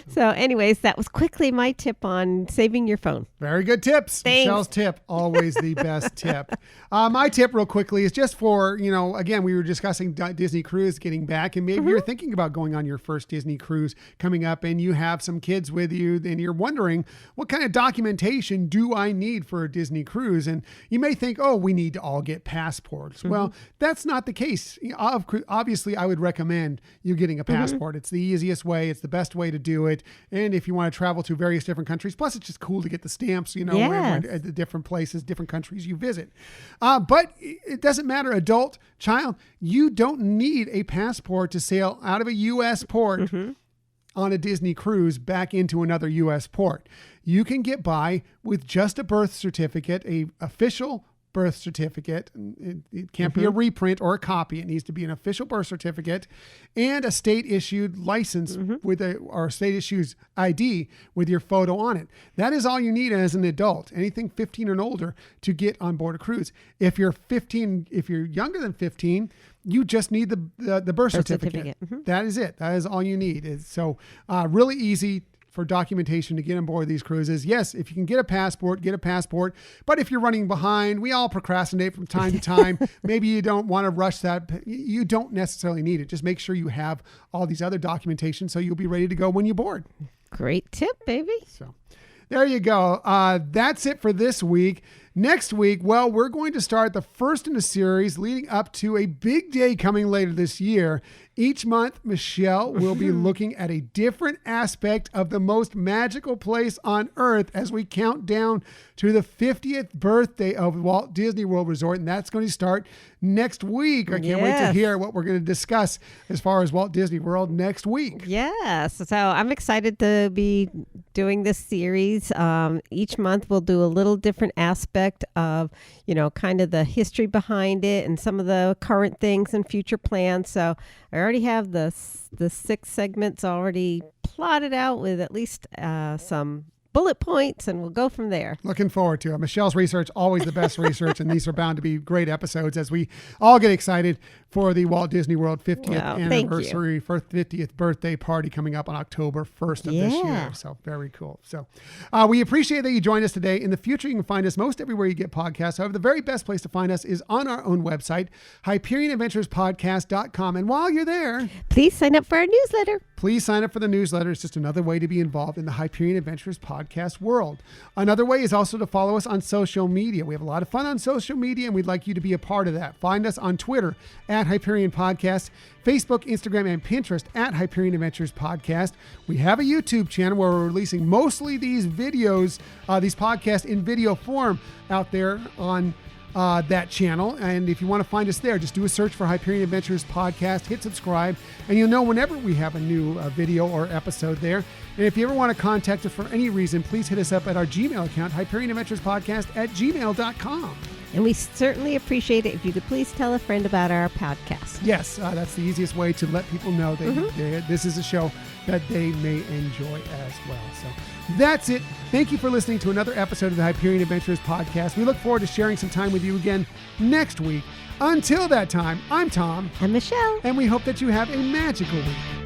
So anyways, that was quickly my tip on saving your phone. Very good tips. Thanks. Michelle's tip, always the best tip. My tip real quickly is just for, again, we were discussing Disney Cruise getting back, and maybe you're thinking about going on your first Disney Cruise coming up and you have some kids with you and you're wondering, what kind of documentation do I need for a Disney Cruise? And you may think, we need to all get passports. Well, that's not the case. Obviously, I would recommend you getting a passport. It's the easiest way. It's the best way to do it. And if you want to travel to various different countries, plus it's just cool to get the stamps, when at the different places, different countries you visit. But it doesn't matter, adult, child, you don't need a passport to sail out of a U.S. port on a Disney cruise back into another U.S. port. You can get by with just a birth certificate, a official birth certificate. It can't be a reprint or a copy. It needs to be an official birth certificate and a state issued license or state issued ID with your photo on it. That is all you need as an adult, anything 15 and older, to get on board a cruise. If you're younger than 15, you just need the birth certificate. That is it. That is all you need. So really easy for documentation to get on board these cruises. Yes, if you can get a passport, get a passport. But if you're running behind, we all procrastinate from time to time. Maybe you don't want to rush that. You don't necessarily need it. Just make sure you have all these other documentation so you'll be ready to go when you board. Great tip, baby. So there you go. That's it for this week. Next week, we're going to start the first in a series leading up to a big day coming later this year. Each month, Michelle will be looking at a different aspect of the most magical place on earth as we count down to the 50th birthday of Walt Disney World Resort. And that's going to start next week. I can't wait to hear what we're going to discuss as far as Walt Disney World next week. Yes. So I'm excited to be doing this series. Each month we'll do a little different aspect of, kind of the history behind it and some of the current things and future plans. So I already have the 6 segments already plotted out with at least some bullet points, and we'll go from there. Looking forward to it. Michelle's research, always the best research, and these are bound to be great episodes as we all get excited for the Walt Disney World 50th anniversary, 50th birthday party coming up on October 1st of this year. So very cool. So we appreciate that you joined us today. In the future, you can find us most everywhere you get podcasts. However, the very best place to find us is on our own website, HyperionAdventuresPodcast.com. And while you're there, please sign up for our newsletter. Please sign up for the newsletter. It's just another way to be involved in the Hyperion Adventures podcast world. Another way is also to follow us on social media. We have a lot of fun on social media, and we'd like you to be a part of that. Find us on Twitter at Hyperion Podcast, Facebook, Instagram, and Pinterest at Hyperion Adventures Podcast. We have a YouTube channel where we're releasing mostly these videos, these podcasts in video form out there on that channel. And if you want to find us there, just do a search for Hyperion Adventures Podcast, hit subscribe, and you'll know whenever we have a new video or episode there. And if you ever want to contact us for any reason, please hit us up at our Gmail account, HyperionAdventuresPodcast@gmail.com. And we certainly appreciate it if you could please tell a friend about our podcast. Yes, that's the easiest way to let people know that this is a show that they may enjoy as well. So that's it. Thank you for listening to another episode of the Hyperion Adventures Podcast. We look forward to sharing some time with you again next week. Until that time, I'm Tom. I'm Michelle. And we hope that you have a magical week.